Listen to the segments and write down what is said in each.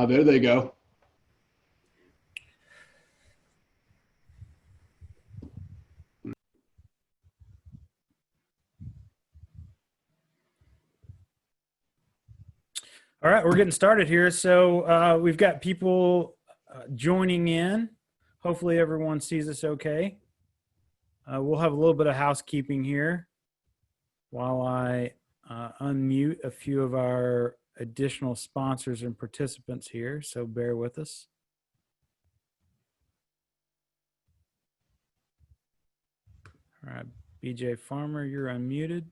There they go. All right, we're getting started here. So we've got people joining in. Hopefully everyone sees us okay. We'll have a little bit of housekeeping here while I unmute a few of our additional sponsors and participants here, so bear with us. All right, BJ Farmer, you're unmuted.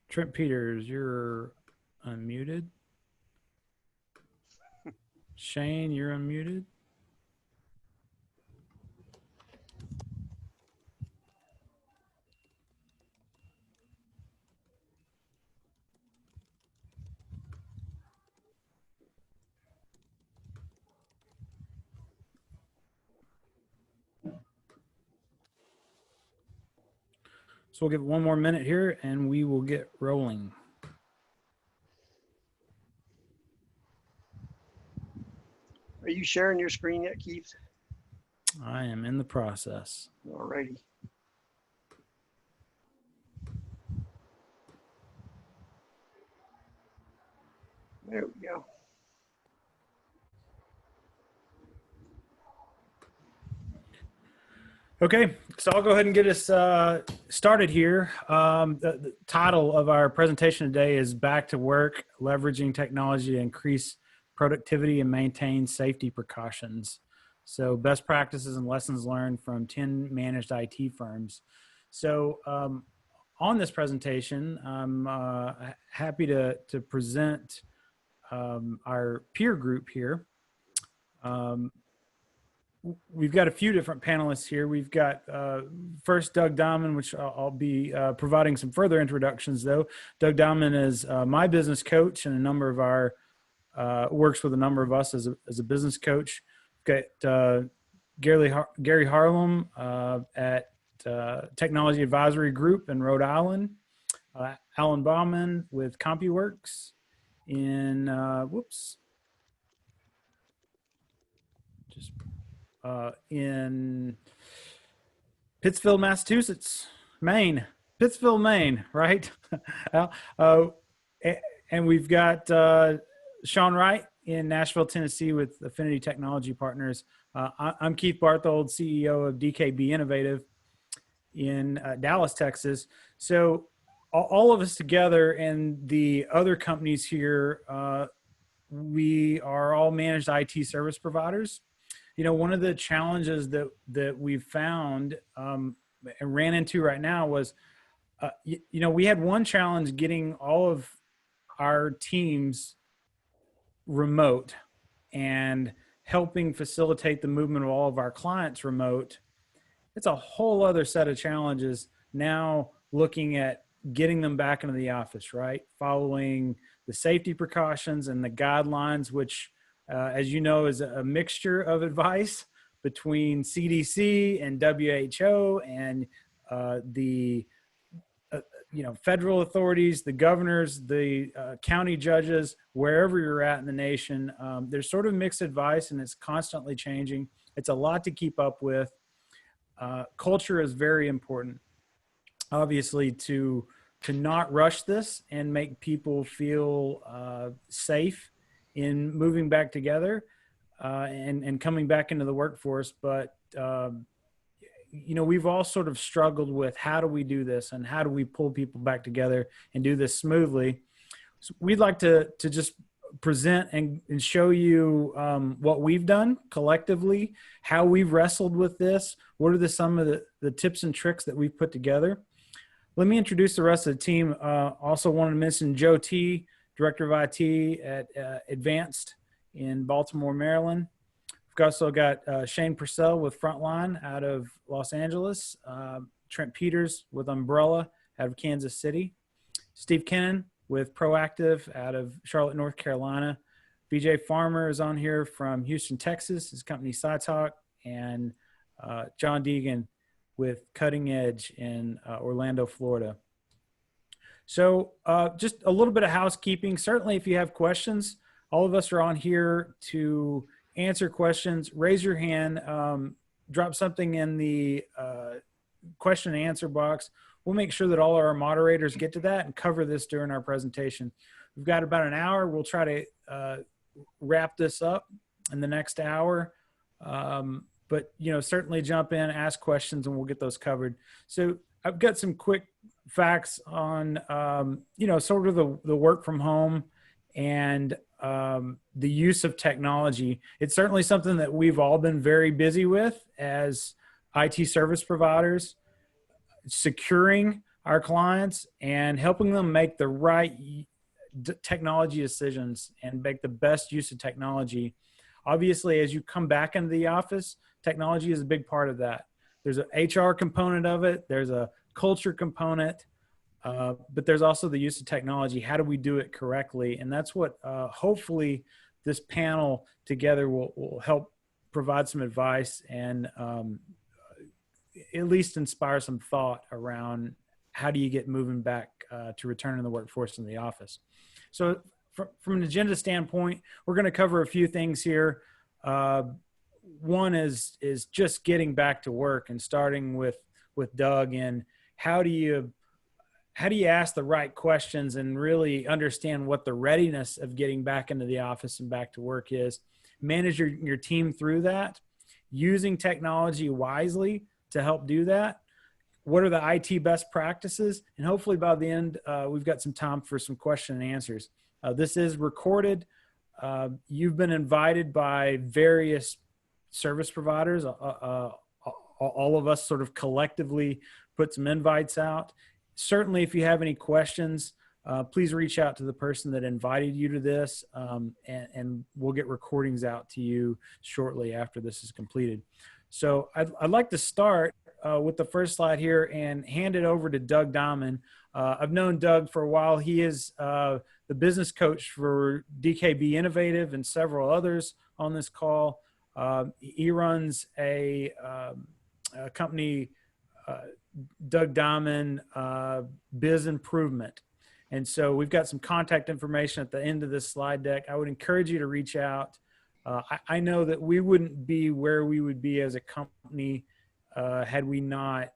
Trent Peters, you're unmuted. Shane, you're unmuted. So we'll give it one more minute here and we will get rolling. Are you sharing your screen yet, Keith? I am in the process. All righty. There we go. Okay, so I'll go ahead and get us started here. The title of our presentation today is Back to Work, Leveraging Technology to Increase Productivity and Maintain Safety Precautions. So best practices and lessons learned from 10 managed IT firms. So on this presentation, I'm happy to present our peer group here. We've got a few different panelists here. We've got first Doug Domon, which I'll be providing some further introductions though. Doug Domon is my business coach, and a number of our works with a number of us as a business coach. We've got Gary Harlem at Technology Advisory Group in Rhode Island. Alan Bauman with CompuWorks in in Pittsfield, Massachusetts, Maine, Pittsfield, Maine, right? And we've got Sean Wright in Nashville, Tennessee with Affinity Technology Partners. I'm Keith Barthold, CEO of DKB Innovative in Dallas, Texas. So all of us together and the other companies here, we are all managed IT service providers. You know, one of the challenges that we've found and ran into right now was, you know, we had one challenge getting all of our teams remote and helping facilitate the movement of all of our clients remote. It's a whole other set of challenges now looking at getting them back into the office, right? Following the safety precautions and the guidelines, which as you know, is a mixture of advice between CDC and WHO and the federal authorities, the governors, the county judges, wherever you're at in the nation. There's sort of mixed advice, and it's constantly changing. It's a lot to keep up with. Culture is very important, obviously, to not rush this and make people feel safe in moving back together and coming back into the workforce. But, you know, we've all sort of struggled with how do we do this and how do we pull people back together and do this smoothly. So we'd like to just present and show you what we've done collectively, how we've wrestled with this, what are some of the tips and tricks that we've put together. Let me introduce the rest of the team. Also wanted to mention Joe T., Director of IT at Advanced in Baltimore, Maryland. We've also got Shane Purcell with Frontline out of Los Angeles, Trent Peters with Umbrella out of Kansas City, Steve Kennan with Proactive out of Charlotte, North Carolina. BJ Farmer is on here from Houston, Texas. His company SciTalk, and John Deegan with Cutting Edge in Orlando, Florida. So just a little bit of housekeeping. Certainly, if you have questions, all of us are on here to answer questions. Raise your hand, drop something in the question and answer box. We'll make sure that all our moderators get to that and cover this during our presentation. We've got about an hour. We'll try to wrap this up in the next hour. But, certainly jump in, ask questions, and we'll get those covered. So I've got some quick facts on, sort of the work from home and the use of technology. It's certainly something that we've all been very busy with as IT service providers, securing our clients and helping them make the right technology decisions and make the best use of technology. Obviously, as you come back into the office, technology is a big part of that. There's an HR component of it. There's a culture component, but there's also the use of technology. How do we do it correctly? And that's what hopefully this panel together will help provide some advice and at least inspire some thought around how do you get moving back to return to the workforce in the office. So from an agenda standpoint, we're going to cover a few things here. One is just getting back to work and starting with Doug, and how do you ask the right questions and really understand what the readiness of getting back into the office and back to work is. Manage your team through that, using technology wisely to help do that. What are the IT best practices? And hopefully by the end, we've got some time for some question and answers. This is recorded. You've been invited by various service providers. All of us sort of collectively put some invites out. Certainly, if you have any questions, please reach out to the person that invited you to this, and we'll get recordings out to you shortly after this is completed. So I'd like to start with the first slide here and hand it over to Doug Domon. I've known Doug for a while. He is the business coach for DKB Innovative and several others on this call. He runs a company, Doug Domon Biz Improvement. And so we've got some contact information at the end of this slide deck. I would encourage you to reach out. I know that we wouldn't be where we would be as a company had we not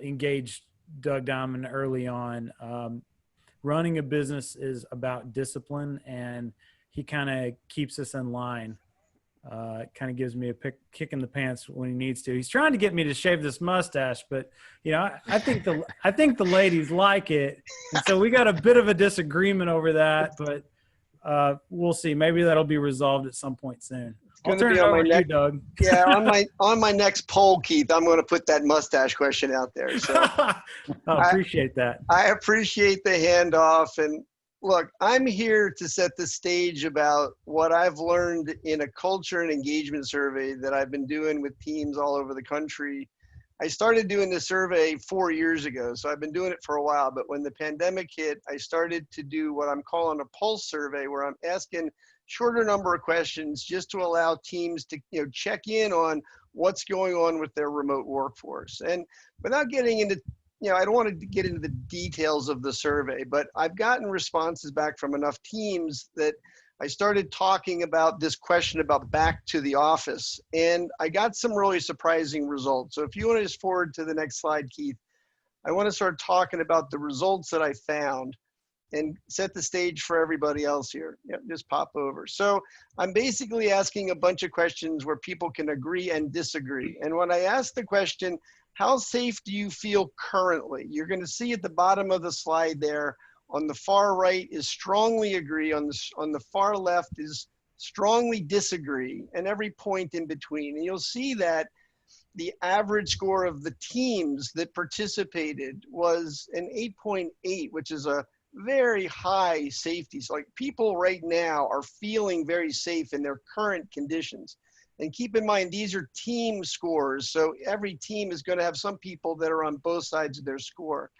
engaged Doug Domon early on. Running a business is about discipline, and he kind of keeps us in line. Kind of gives me a kick in the pants when he needs to. He's trying to get me to shave this mustache, but I think the ladies like it, and so we got a bit of a disagreement over that. But we'll see. Maybe that'll be resolved at some point soon. I'll turn it over to you, Doug. Yeah, on my next poll, Keith, I'm going to put that mustache question out there. So I appreciate that. I appreciate the handoff. And look, I'm here to set the stage about what I've learned in a culture and engagement survey that I've been doing with teams all over the country. I started doing this survey 4 years ago, so I've been doing it for a while. But when the pandemic hit, I started to do what I'm calling a pulse survey, where I'm asking shorter number of questions just to allow teams to check in on what's going on with their remote workforce. And without getting into, I don't want to get into the details of the survey, but I've gotten responses back from enough teams that I started talking about this question about back to the office, and I got some really surprising results. So if you want to just forward to the next slide, Keith, I want to start talking about the results that I found and set the stage for everybody else here. Yep, just pop over. So I'm basically asking a bunch of questions where people can agree and disagree. And when I ask the question, how safe do you feel currently? You're going to see at the bottom of the slide there, on the far right is strongly agree, on the far left is strongly disagree, and every point in between. And you'll see that the average score of the teams that participated was an 8.8, which is a very high safety. So like, people right now are feeling very safe in their current conditions. And keep in mind, these are team scores. So every team is going to have some people that are on both sides of their score.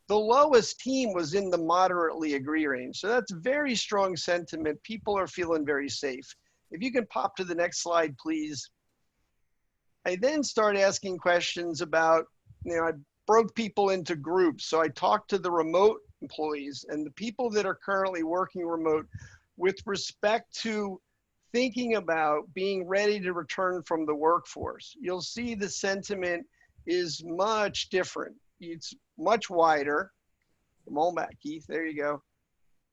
The lowest team was in the moderately agree range. So that's very strong sentiment. People are feeling very safe. If you can pop to the next slide, please. I then start asking questions about, I broke people into groups. So I talked to the remote employees and the people that are currently working remote with respect to thinking about being ready to return from the workforce. You'll see the sentiment is much different. It's much wider. Come on back, Keith. There you go.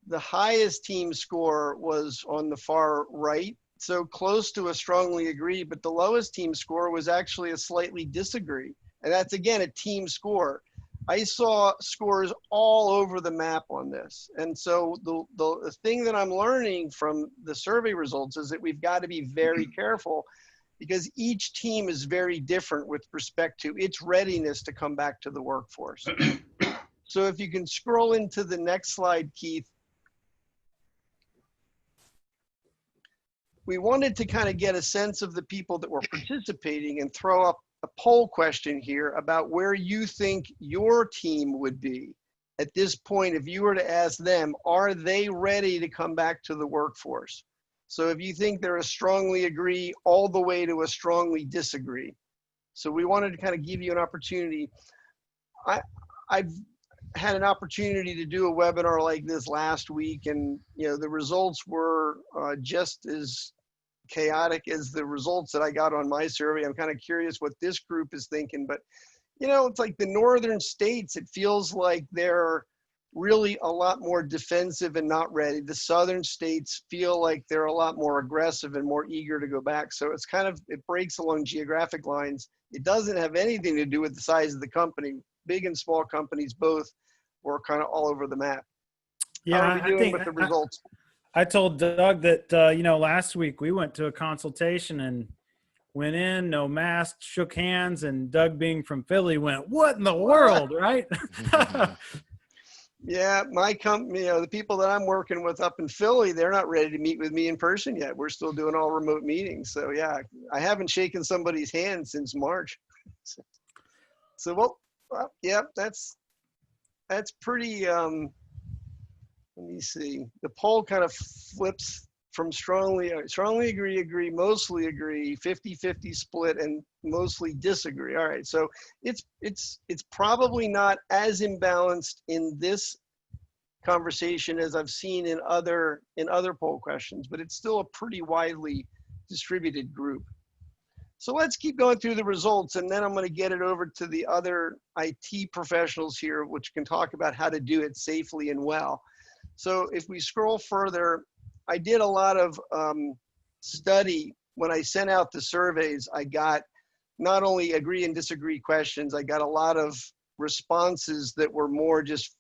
The highest team score was on the far right, so close to a strongly agree, but the lowest team score was actually a slightly disagree. And that's, again, a team score. I saw scores all over the map on this. And so the thing that I'm learning from the survey results is that we've got to be very careful, because each team is very different with respect to its readiness to come back to the workforce. So if you can scroll into the next slide, Keith. We wanted to kind of get a sense of the people that were participating and throw up a poll question here about where you think your team would be at this point. If you were to ask them, are they ready to come back to the workforce? So if you think they're a strongly agree all the way to a strongly disagree. So we wanted to kind of give you an opportunity. I've had an opportunity to do a webinar like this last week, and the results were just as chaotic as the results that I got on my survey. I'm kind of curious what this group is thinking, but it's like the northern states, it feels like they're really a lot more defensive and not ready. The southern states feel like they're a lot more aggressive and more eager to go back. So it's kind of, it breaks along geographic lines. It doesn't have anything to do with the size of the company. Big and small companies both were kind of all over the map. Yeah, how are we doing with the results? I told Doug that, last week we went to a consultation and went in, no mask, shook hands, and Doug, being from Philly, went, "What in the world?" Right? Yeah, my company, the people that I'm working with up in Philly, they're not ready to meet with me in person yet. We're still doing all remote meetings. So yeah, I haven't shaken somebody's hand since March. So yeah, that's pretty, let me see. The poll kind of flips from strongly agree, mostly agree, 50-50 split, and mostly disagree. All right, so it's probably not as imbalanced in this conversation as I've seen in other poll questions, but it's still a pretty widely distributed group. So let's keep going through the results, and then I'm going to get it over to the other IT professionals here, which can talk about how to do it safely and well. So if we scroll further, I did a lot of study. When I sent out the surveys, I got not only agree and disagree questions, I got a lot of responses that were more just,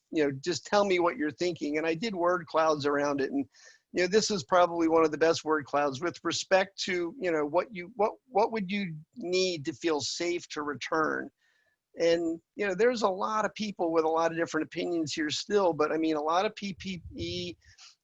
just tell me what you're thinking. And I did word clouds around it. And, this is probably one of the best word clouds with respect to, what would you need to feel safe to return? And, there's a lot of people with a lot of different opinions here still, but I mean, a lot of PPE,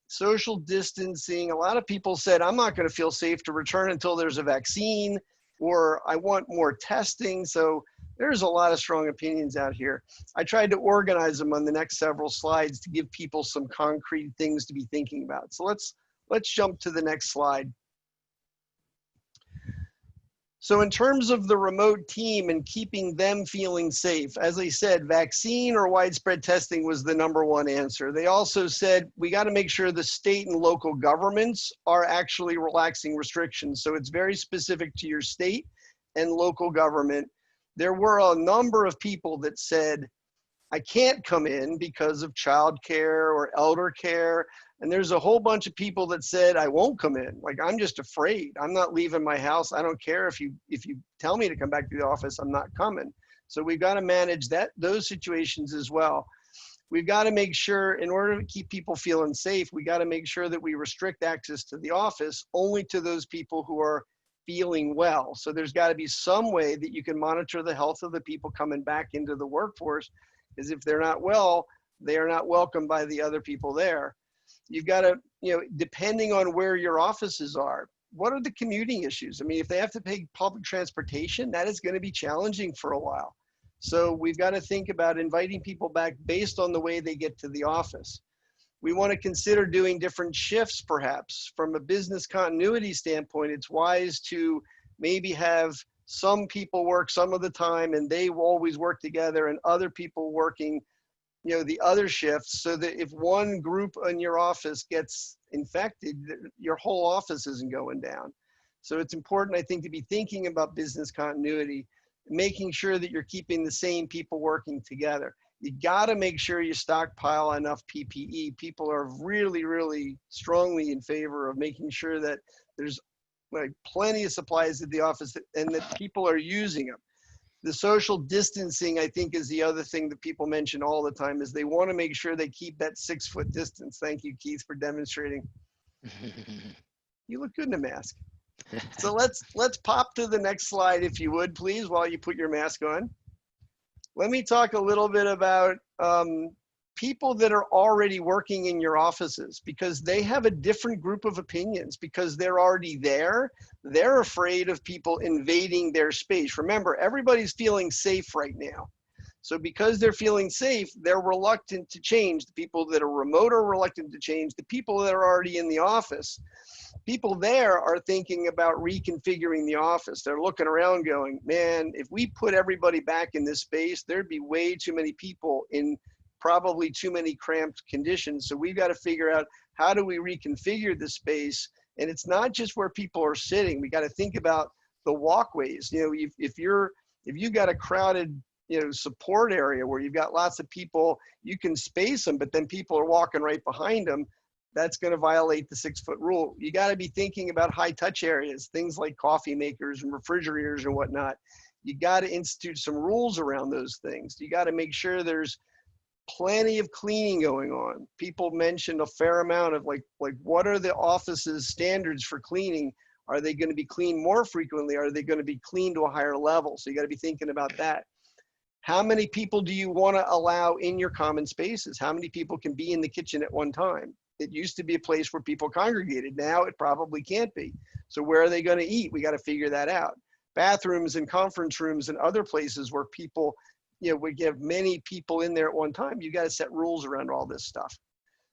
social distancing, a lot of people said, I'm not going to feel safe to return until there's a vaccine, or I want more testing. So there's a lot of strong opinions out here. I tried to organize them on the next several slides to give people some concrete things to be thinking about. So let's jump to the next slide. So in terms of the remote team and keeping them feeling safe, as I said, vaccine or widespread testing was the #1 answer. They also said, we got to make sure the state and local governments are actually relaxing restrictions. So it's very specific to your state and local government. There were a number of people that said, I can't come in because of childcare or elder care. And there's a whole bunch of people that said, I won't come in. Like, I'm just afraid. I'm not leaving my house. I don't care if you tell me to come back to the office, I'm not coming. So we've got to manage those situations as well. We've got to make sure, in order to keep people feeling safe, we got to make sure that we restrict access to the office only to those people who are feeling well. So there's got to be some way that you can monitor the health of the people coming back into the workforce, because if they're not well, they are not welcomed by the other people there. You've got to, depending on where your offices are, what are the commuting issues? I mean, if they have to take public transportation, that is going to be challenging for a while. So we've got to think about inviting people back based on the way they get to the office. We want to consider doing different shifts, perhaps. From a business continuity standpoint, it's wise to maybe have some people work some of the time and they will always work together, and other people working, the other shifts, so that if one group in your office gets infected, your whole office isn't going down. So it's important, I think, to be thinking about business continuity, making sure that you're keeping the same people working together. You got to make sure you stockpile enough PPE. People are really, really strongly in favor of making sure that there's like plenty of supplies at the office and that people are using them. The social distancing, I think, is the other thing that people mention all the time, is they want to make sure they keep that 6-foot distance. Thank you, Keith, for demonstrating. You look good in a mask. So let's pop to the next slide, if you would, please, while you put your mask on. Let me talk a little bit about people that are already working in your offices, because they have a different group of opinions because they're already there. They're afraid of people invading their space. Remember, everybody's feeling safe right now. So because they're feeling safe, they're reluctant to change. The people that are remote are reluctant to change. The people that are already in the office, people there are thinking about reconfiguring the office. They're looking around going, man, if we put everybody back in this space, there'd be way too many people in probably too many cramped conditions. So we've got to figure out, how do we reconfigure the space? And it's not just where people are sitting. We got to think about the walkways. If you've got a crowded support area where you've got lots of people, you can space them, but then people are walking right behind them. That's going to violate the 6-foot rule. You got to be thinking about high touch areas, things like coffee makers and refrigerators and whatnot. You got to institute some rules around those things. You got to make sure there's plenty of cleaning going on. People mentioned a fair amount of like what are the office's standards for cleaning? Are they going to be cleaned more frequently? Are they going to be cleaned to a higher level? So you got to be thinking about that. How many people do you want to allow in your common spaces? How many people can be in the kitchen at one time? It used to be a place where people congregated. Now it probably can't be. So where are they going to eat? We got to figure that out. Bathrooms and conference rooms and other places where people, we get many people in there at one time. You got to set rules around all this stuff.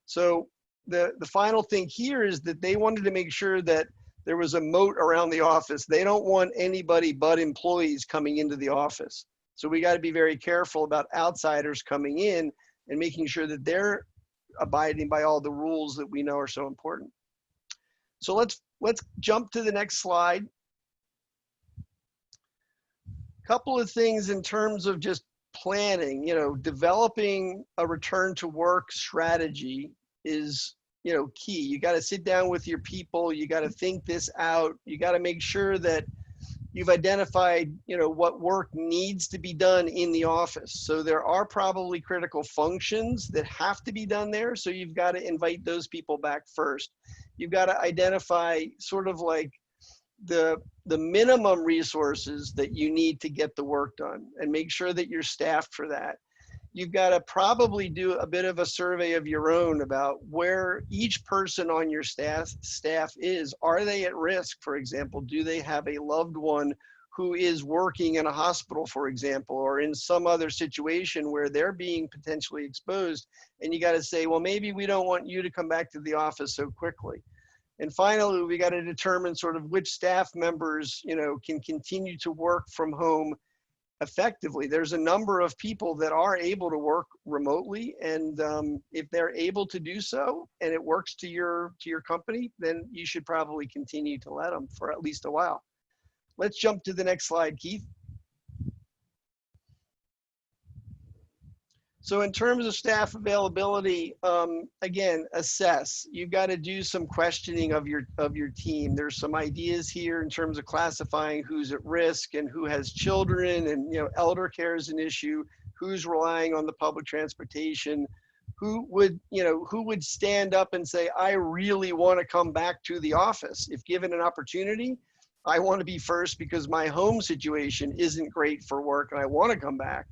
So the final thing here is that they wanted to make sure that there was a moat around the office. They don't want anybody but employees coming into the office. So we got to be very careful about outsiders coming in and making sure that they're abiding by all the rules that we know are so important. So let's jump to the next slide. Couple of things in terms of just planning, developing a return to work strategy is, key. You got to sit down with your people. You got to think this out. You got to make sure that you've identified, what work needs to be done in the office. So there are probably critical functions that have to be done there. So you've got to invite those people back first. You've got to identify sort of like the minimum resources that you need to get the work done and make sure that you're staffed for that. You've got to probably do a bit of a survey of your own about where each person on your staff is. Are they at risk, for example? Do they have a loved one who is working in a hospital, for example, or in some other situation where they're being potentially exposed? And you got to say, well, maybe we don't want you to come back to the office so quickly. And finally, we got to determine sort of which staff members, can continue to work from home effectively. There's a number of people that are able to work remotely, and if they're able to do so and it works to your company, then you should probably continue to let them for at least a while. Let's jump to the next slide, Keith. So in terms of staff availability, again, assess. You've got to do some questioning of your team. There's some ideas here in terms of classifying who's at risk and who has children, and elder care is an issue. Who's relying on the public transportation? Who would stand up and say, I really want to come back to the office if given an opportunity? I want to be first because my home situation isn't great for work and I want to come back.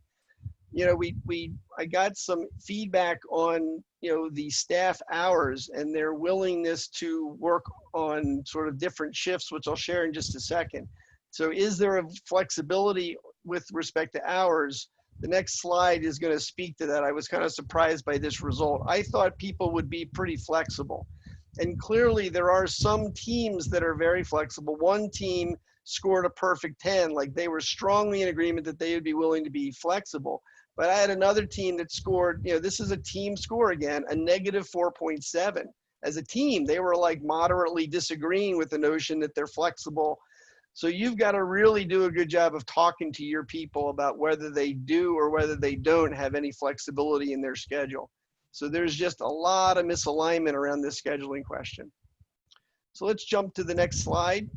I got some feedback on, the staff hours and their willingness to work on sort of different shifts, which I'll share in just a second. So is there a flexibility with respect to hours The next slide is going to speak to that. I was kind of surprised by this result. I thought people would be pretty flexible. And clearly there are some teams that are very flexible. One team scored a perfect 10, like they were strongly in agreement that they would be willing to be flexible. But I had another team that scored, this is a team score again, a negative 4.7. As a team, they were like moderately disagreeing with the notion that they're flexible. So you've got to really do a good job of talking to your people about whether they do or whether they don't have any flexibility in their schedule. So there's just a lot of misalignment around this scheduling question. So let's jump to the next slide.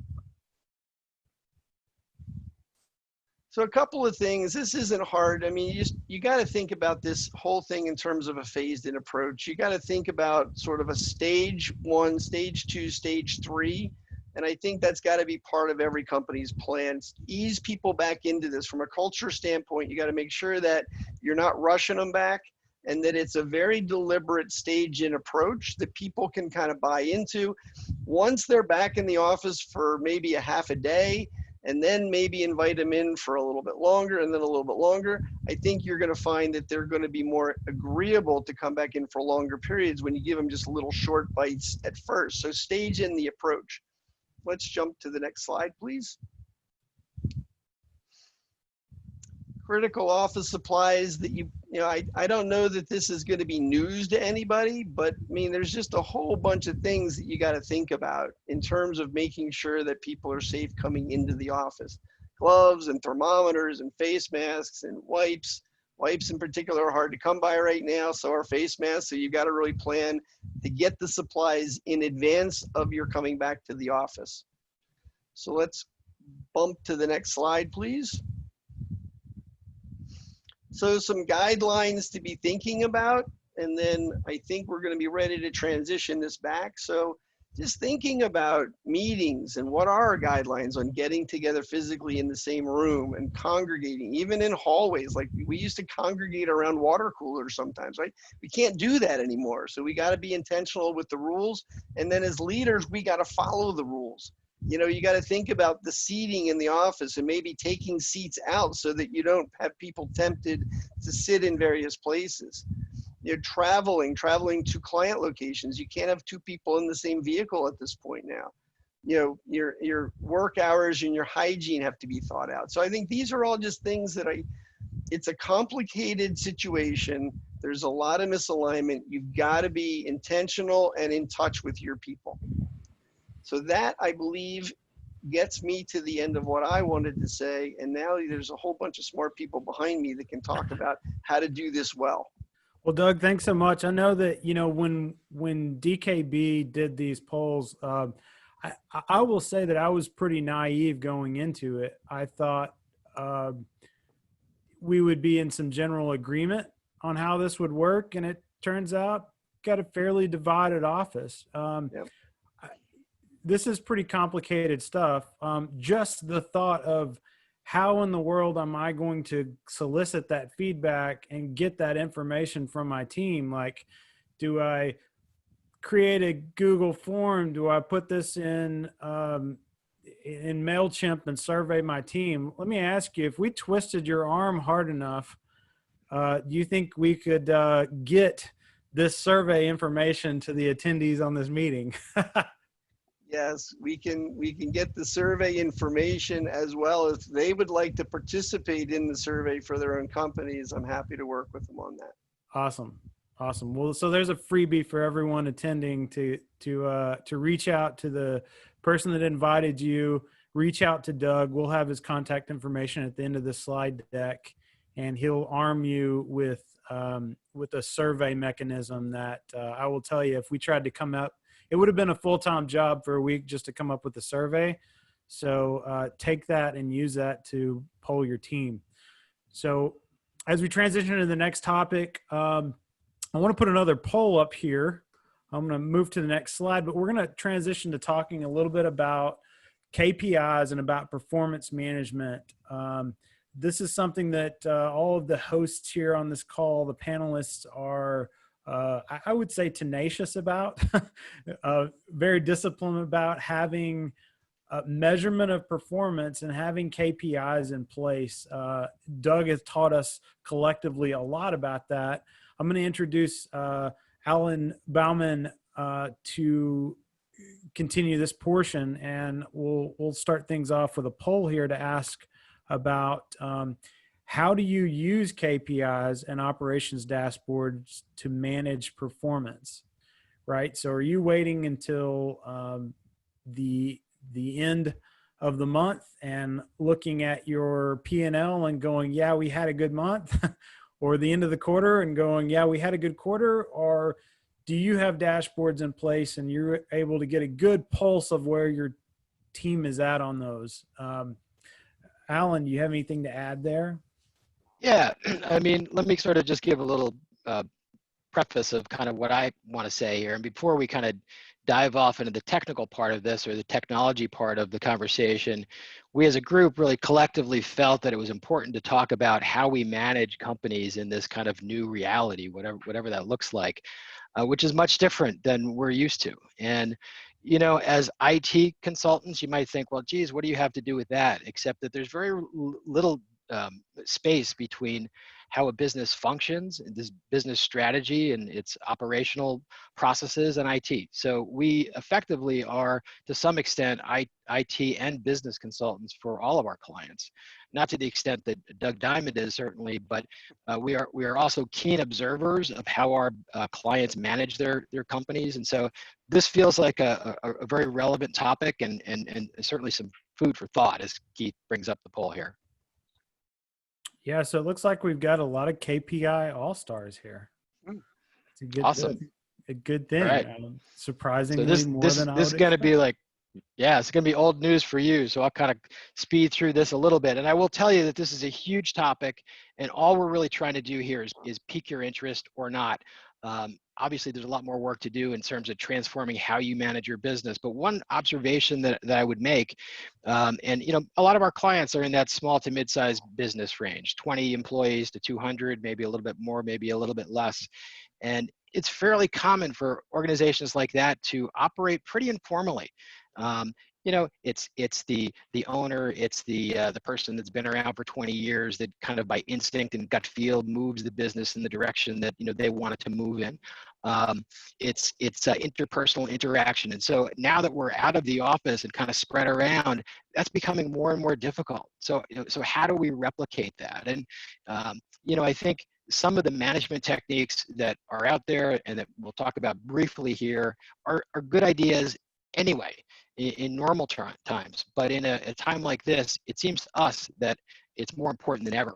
So a couple of things, this isn't hard. I mean, you got to think about this whole thing in terms of a phased-in approach. You got to think about sort of a stage 1, stage 2, stage 3. And I think that's got to be part of every company's plan. Ease people back into this. From a culture standpoint, you got to make sure that you're not rushing them back and that it's a very deliberate stage-in approach that people can kind of buy into. Once they're back in the office for maybe a half a day, and then maybe invite them in for a little bit longer and then a little bit longer, I think you're going to find that they're going to be more agreeable to come back in for longer periods when you give them just little short bites at first. So stage in the approach. Let's jump to the next slide, please. Critical office supplies that I don't know that this is going to be news to anybody, but I mean, there's just a whole bunch of things that you got to think about in terms of making sure that people are safe coming into the office. Gloves and thermometers and face masks and wipes. Wipes in particular are hard to come by right now, so are face masks. So you've got to really plan to get the supplies in advance of your coming back to the office. So let's bump to the next slide, please. So some guidelines to be thinking about, and then I think we're going to be ready to transition this back. So just thinking about meetings and what are our guidelines on getting together physically in the same room and congregating, even in hallways. Like we used to congregate around water coolers sometimes, right? We can't do that anymore. So we got to be intentional with the rules. And then as leaders, we got to follow the rules. You got to think about the seating in the office and maybe taking seats out so that you don't have people tempted to sit in various places. You're traveling to client locations. You can't have two people in the same vehicle at this point now. Your work hours and your hygiene have to be thought out. So I think these are all just things that it's a complicated situation. There's a lot of misalignment. You've got to be intentional and in touch with your people. So that, I believe, gets me to the end of what I wanted to say. And now there's a whole bunch of smart people behind me that can talk about how to do this well. Well, Doug, thanks so much. I know that, when DKB did these polls, I will say that I was pretty naive going into it. I thought we would be in some general agreement on how this would work. And it turns out got a fairly divided office. Yep. This is pretty complicated stuff. Just the thought of how in the world am I going to solicit that feedback and get that information from my team? Like, do I create a Google form? Do I put this in MailChimp and survey my team? Let me ask you, if we twisted your arm hard enough, do you think we could get this survey information to the attendees on this meeting? Yes, we can get the survey information, as well as they would like to participate in the survey for their own companies. I'm happy to work with them on that. Awesome. Well, so there's a freebie for everyone attending to reach out to the person that invited you, reach out to Doug. We'll have his contact information at the end of the slide deck, and he'll arm you with a survey mechanism that I will tell you, if we tried to come up, it would have been a full-time job for a week just to come up with a survey. So take that and use that to poll your team. So as we transition to the next topic, I want to put another poll up here. I'm going to move to the next slide, but we're going to transition to talking a little bit about KPIs and about performance management. This is something that all of the hosts here on this call, the panelists, are I would say tenacious about, very disciplined about having measurement of performance and having KPIs in place. Doug has taught us collectively a lot about that. I'm going to introduce Alan Bauman to continue this portion, and we'll start things off with a poll here to ask about how do you use KPIs and operations dashboards to manage performance, right? So are you waiting until the end of the month and looking at your P&L and going, yeah, we had a good month, or the end of the quarter and going, yeah, we had a good quarter? Or do you have dashboards in place and you're able to get a good pulse of where your team is at on those? Alan, do you have anything to add there? Yeah, I mean, let me sort of just give a little preface of kind of what I want to say here. And before we kind of dive off into the technical part of this, or the technology part of the conversation, we as a group really collectively felt that it was important to talk about how we manage companies in this kind of new reality, whatever that looks like, which is much different than we're used to. And you know, as IT consultants, you might think, well, geez, what do you have to do with that? Except that there's very little space between how a business functions, this business strategy and its operational processes, and IT. So we effectively are, to some extent, IT and business consultants for all of our clients. Not to the extent that Doug Diamond is, certainly, but we are also keen observers of how our clients manage their companies. And so this feels like a very relevant topic, and certainly some food for thought as Keith brings up the poll here. Yeah, so it looks like we've got a lot of KPI all-stars here. It's a good, awesome. A good thing. Right. Surprisingly, so more than I this is going to be like, yeah, it's going to be old news for you. So I'll kind of speed through this a little bit. And I will tell you that this is a huge topic, and all we're really trying to do here is pique your interest or not. Obviously, there's a lot more work to do in terms of transforming how you manage your business. But one observation that I would make, and you know, a lot of our clients are in that small to mid-sized business range, 20 employees to 200, maybe a little bit more, maybe a little bit less. And it's fairly common for organizations like that to operate pretty informally. You know, it's the owner, it's the person that's been around for 20 years that kind of by instinct and gut feel moves the business in the direction that, you know, they want it to move in. It's interpersonal interaction, and so now that we're out of the office and kind of spread around, that's becoming more and more difficult. So you know, so how do we replicate that? And you know, I think some of the management techniques that are out there and that we'll talk about briefly here are good ideas anyway in normal times, but in a time like this, it seems to us that it's more important than ever.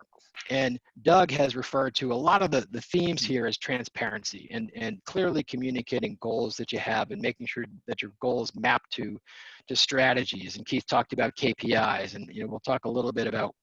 And Doug has referred to a lot of the themes here as transparency and clearly communicating goals that you have and making sure that your goals map to strategies. And Keith talked about KPIs, and you know, we'll talk a little bit about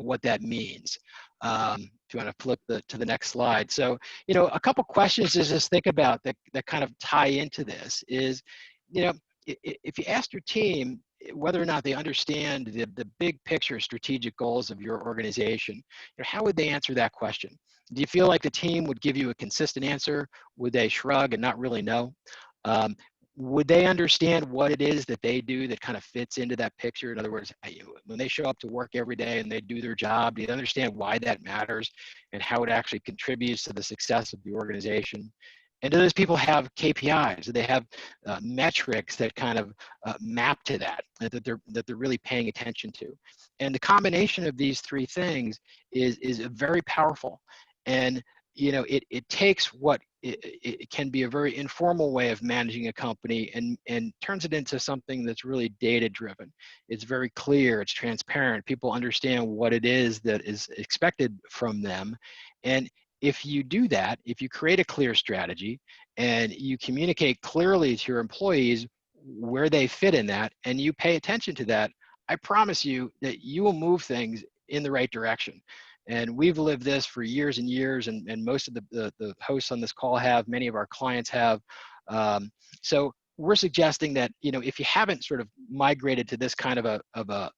what that means. If you want to flip to the next slide. So, you know, a couple questions to just think about that kind of tie into this is, you know, if you ask your team whether or not they understand the big picture strategic goals of your organization, you know, how would they answer that question? Do you feel like the team would give you a consistent answer? Would they shrug and not really know? Would they understand what it is that they do that kind of fits into that picture? In other words, when they show up to work every day and they do their job, do you understand why that matters and how it actually contributes to the success of the organization? And do those people have KPIs? Do they have metrics that kind of map to that they're really paying attention to? And the combination of these three things is very powerful. And you know, it takes what it can be a very informal way of managing a company and turns it into something that's really data driven. It's very clear, it's transparent. People understand what it is that is expected from them. And if you do that, if you create a clear strategy and you communicate clearly to your employees where they fit in that, and you pay attention to that, I promise you that you will move things in the right direction. And we've lived this for years and years, and most of the hosts on this call have, many of our clients have. So we're suggesting that, you know, if you haven't sort of migrated to this kind of a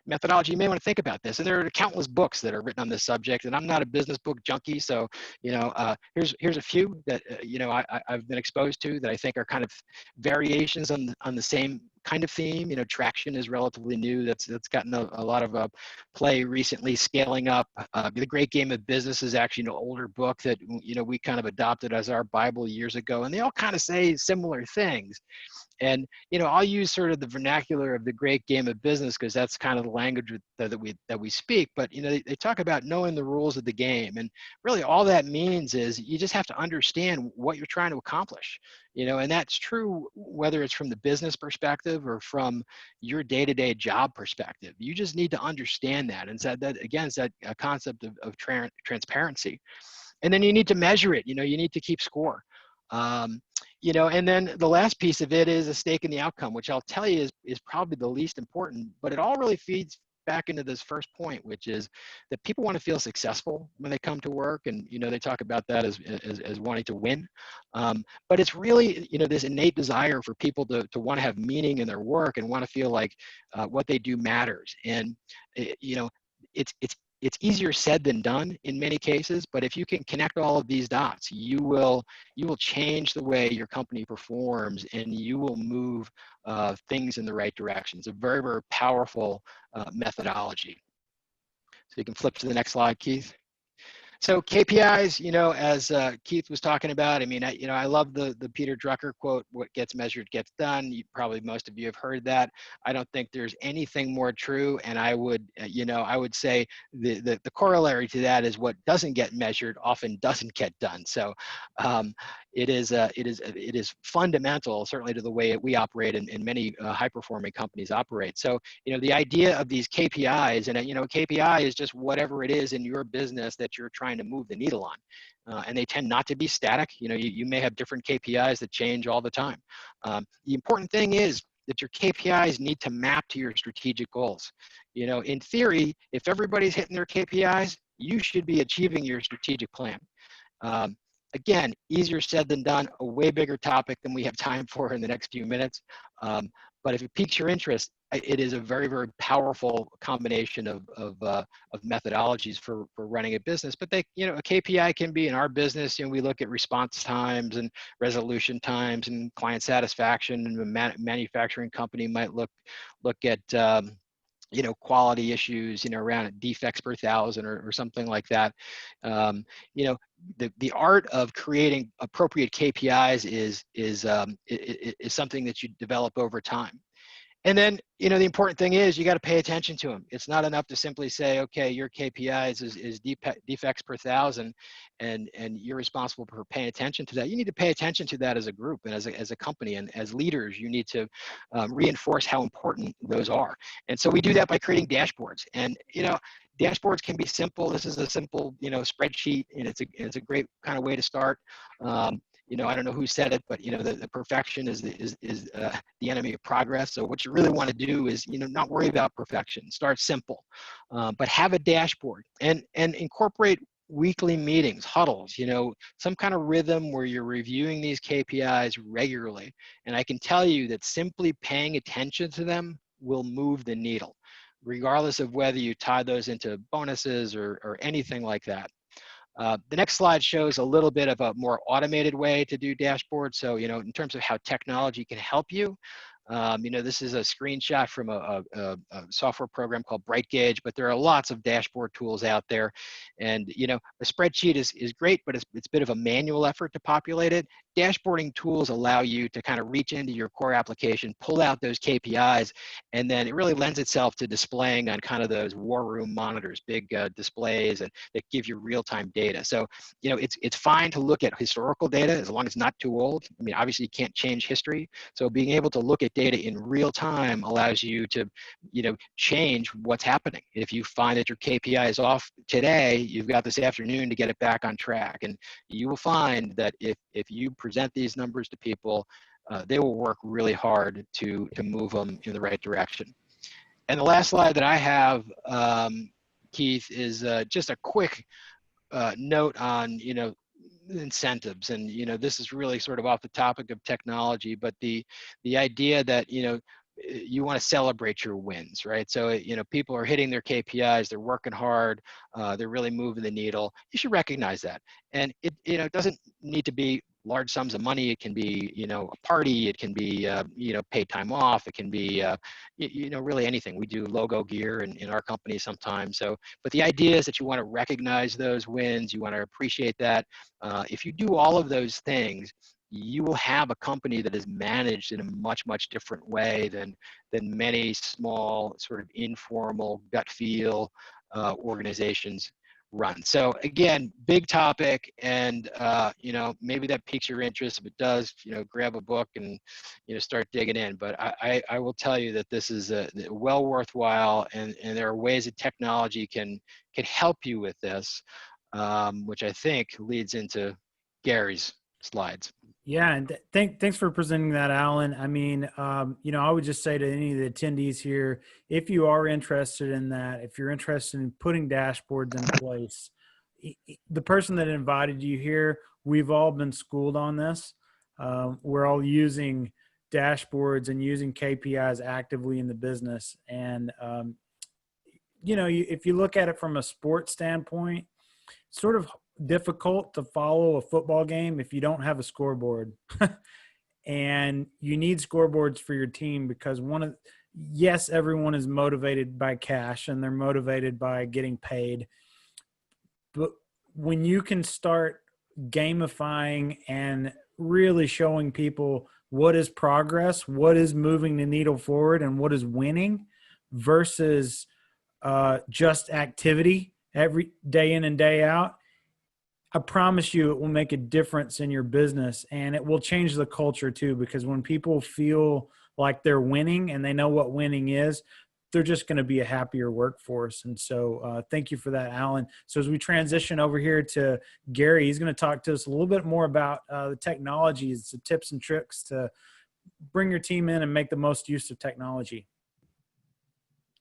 methodology, you may want to think about this. And there are countless books that are written on this subject, and I'm not a business book junkie, so you know, here's a few that you know I've been exposed to that I think are kind of variations on the same kind of theme. Traction is relatively new. That's gotten a lot of play recently, scaling up. The Great Game of Business is actually an older book that we kind of adopted as our Bible years ago, and they all kind of say similar things. And I'll use sort of the vernacular of the Great Game of Business because that's kind of the language that we speak. But they talk about knowing the rules of the game, and really all that means is you just have to understand what you're trying to accomplish. And that's true whether it's from the business perspective or from your day-to-day job perspective. You just need to understand that, and so that again is that concept of transparency. And then you need to measure it. You need to keep score. And then the last piece of it is a stake in the outcome, which I'll tell you is probably the least important, but it all really feeds back into this first point, which is that people want to feel successful when they come to work. And, they talk about that as wanting to win. But it's really, this innate desire for people to want to have meaning in their work and want to feel like what they do matters. And, it's easier said than done in many cases, but if you can connect all of these dots, you will change the way your company performs, and you will move things in the right direction. It's a very, very powerful methodology. So you can flip to the next slide, Keith. So KPIs, as Keith was talking about, I love the Peter Drucker quote, "What gets measured gets done." Probably most of you have heard that. I don't think there's anything more true. And I would say the corollary to that is what doesn't get measured often doesn't get done. So it is fundamental, certainly to the way we operate and many high-performing companies operate. So, the idea of these KPIs, and a KPI is just whatever it is in your business that you're trying to move the needle on. And they tend not to be static. You may have different KPIs that change all the time. The important thing is that your KPIs need to map to your strategic goals. In theory, if everybody's hitting their KPIs, you should be achieving your strategic plan. Again, easier said than done, a way bigger topic than we have time for in the next few minutes. But if it piques your interest, it is a very, very powerful combination of methodologies for running a business. But a KPI can be, in our business, we look at response times and resolution times and client satisfaction, and a manufacturing company might look at quality issues, around defects per thousand or something like that. The art of creating appropriate KPIs is something that you develop over time. And then, the important thing is you got to pay attention to them. It's not enough to simply say, okay, your KPIs is defects per thousand, and you're responsible for paying attention to that. You need to pay attention to that as a group and as a company, and as leaders, you need to reinforce how important those are. And so we do that by creating dashboards. And, dashboards can be simple. This is a simple, spreadsheet, and it's a great kind of way to start. I don't know who said it, but the perfection is the enemy of progress. So what you really want to do is not worry about perfection. Start simple, but have a dashboard and incorporate weekly meetings, huddles. Some kind of rhythm where you're reviewing these KPIs regularly. And I can tell you that simply paying attention to them will move the needle, regardless of whether you tie those into bonuses or anything like that. The next slide shows a little bit of a more automated way to do dashboards. So, in terms of how technology can help you, this is a screenshot from a software program called BrightGauge, but there are lots of dashboard tools out there. And, a spreadsheet is great, but it's a bit of a manual effort to populate it. Dashboarding tools allow you to kind of reach into your core application, pull out those KPIs, and then it really lends itself to displaying on kind of those war room monitors, big displays, and that give you real-time data. So, it's fine to look at historical data as long as it's not too old. Obviously you can't change history. So being able to look at data in real time allows you to, change what's happening. If you find that your KPI is off today, you've got this afternoon to get it back on track. And you will find that if you present these numbers to people, they will work really hard to move them in the right direction. And the last slide that I have, Keith, is just a quick note on, incentives. And, this is really sort of off the topic of technology, but the idea that, you want to celebrate your wins, right? So, people are hitting their KPIs, they're working hard, they're really moving the needle. You should recognize that. And it doesn't need to be large sums of money. It can be, a party. It can be, paid time off. It can be, really anything. We do logo gear in our company sometimes. So, but the idea is that you want to recognize those wins. You want to appreciate that. If you do all of those things, you will have a company that is managed in a much, much different way than many small sort of informal gut feel organizations run. So again, big topic, and maybe that piques your interest. If it does, grab a book and start digging in. But I will tell you that this is well worthwhile, and there are ways that technology can help you with this, which I think leads into Gary's slides. Yeah, and thanks for presenting that, Alan. I mean, I would just say to any of the attendees here, if you are interested in that, if you're interested in putting dashboards in place, the person that invited you here, we've all been schooled on this. We're all using dashboards and using KPIs actively in the business. And, if you look at it from a sports standpoint, sort of difficult to follow a football game if you don't have a scoreboard. And you need scoreboards for your team because yes, everyone is motivated by cash and they're motivated by getting paid. But when you can start gamifying and really showing people what is progress, what is moving the needle forward, and what is winning versus just activity every day in and day out, I promise you it will make a difference in your business, and it will change the culture too, because when people feel like they're winning and they know what winning is, they're just going to be a happier workforce. And so thank you for that, Alan. So as we transition over here to Gary, he's going to talk to us a little bit more about the technologies, the tips and tricks to bring your team in and make the most use of technology.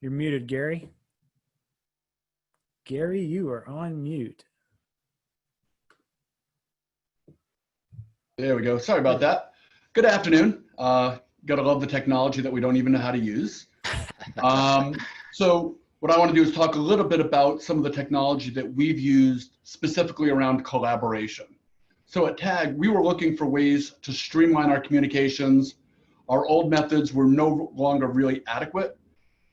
You're muted, Gary. Gary, you are on mute. There we go. Sorry about that. Good afternoon. Gotta love the technology that we don't even know how to use. So what I want to do is talk a little bit about some of the technology that we've used specifically around collaboration. So at TAG, we were looking for ways to streamline our communications. Our old methods were no longer really adequate.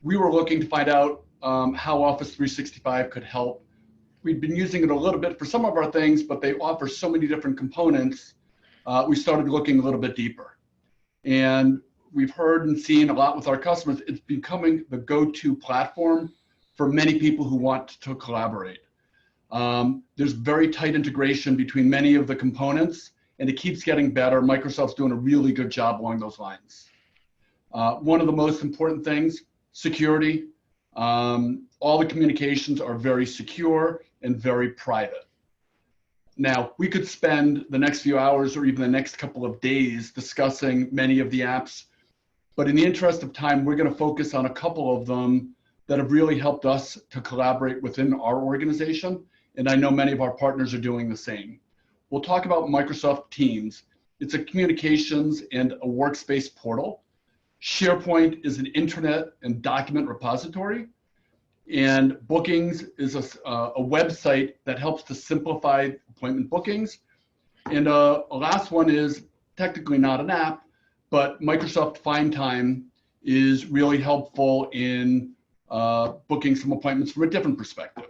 We were looking to find out how Office 365 could help. We'd been using it a little bit for some of our things, but they offer so many different components. We started looking a little bit deeper. And we've heard and seen a lot with our customers, it's becoming the go-to platform for many people who want to collaborate. There's very tight integration between many of the components, and it keeps getting better. Microsoft's doing a really good job along those lines. One of the most important things, security. All the communications are very secure and very private. Now, we could spend the next few hours or even the next couple of days discussing many of the apps, but in the interest of time, we're going to focus on a couple of them that have really helped us to collaborate within our organization, and I know many of our partners are doing the same. We'll talk about Microsoft Teams. It's a communications and a workspace portal. SharePoint is an intranet and document repository. And Bookings is a website that helps to simplify appointment bookings. And a last one is technically not an app, but Microsoft Find Time is really helpful in booking some appointments from a different perspective.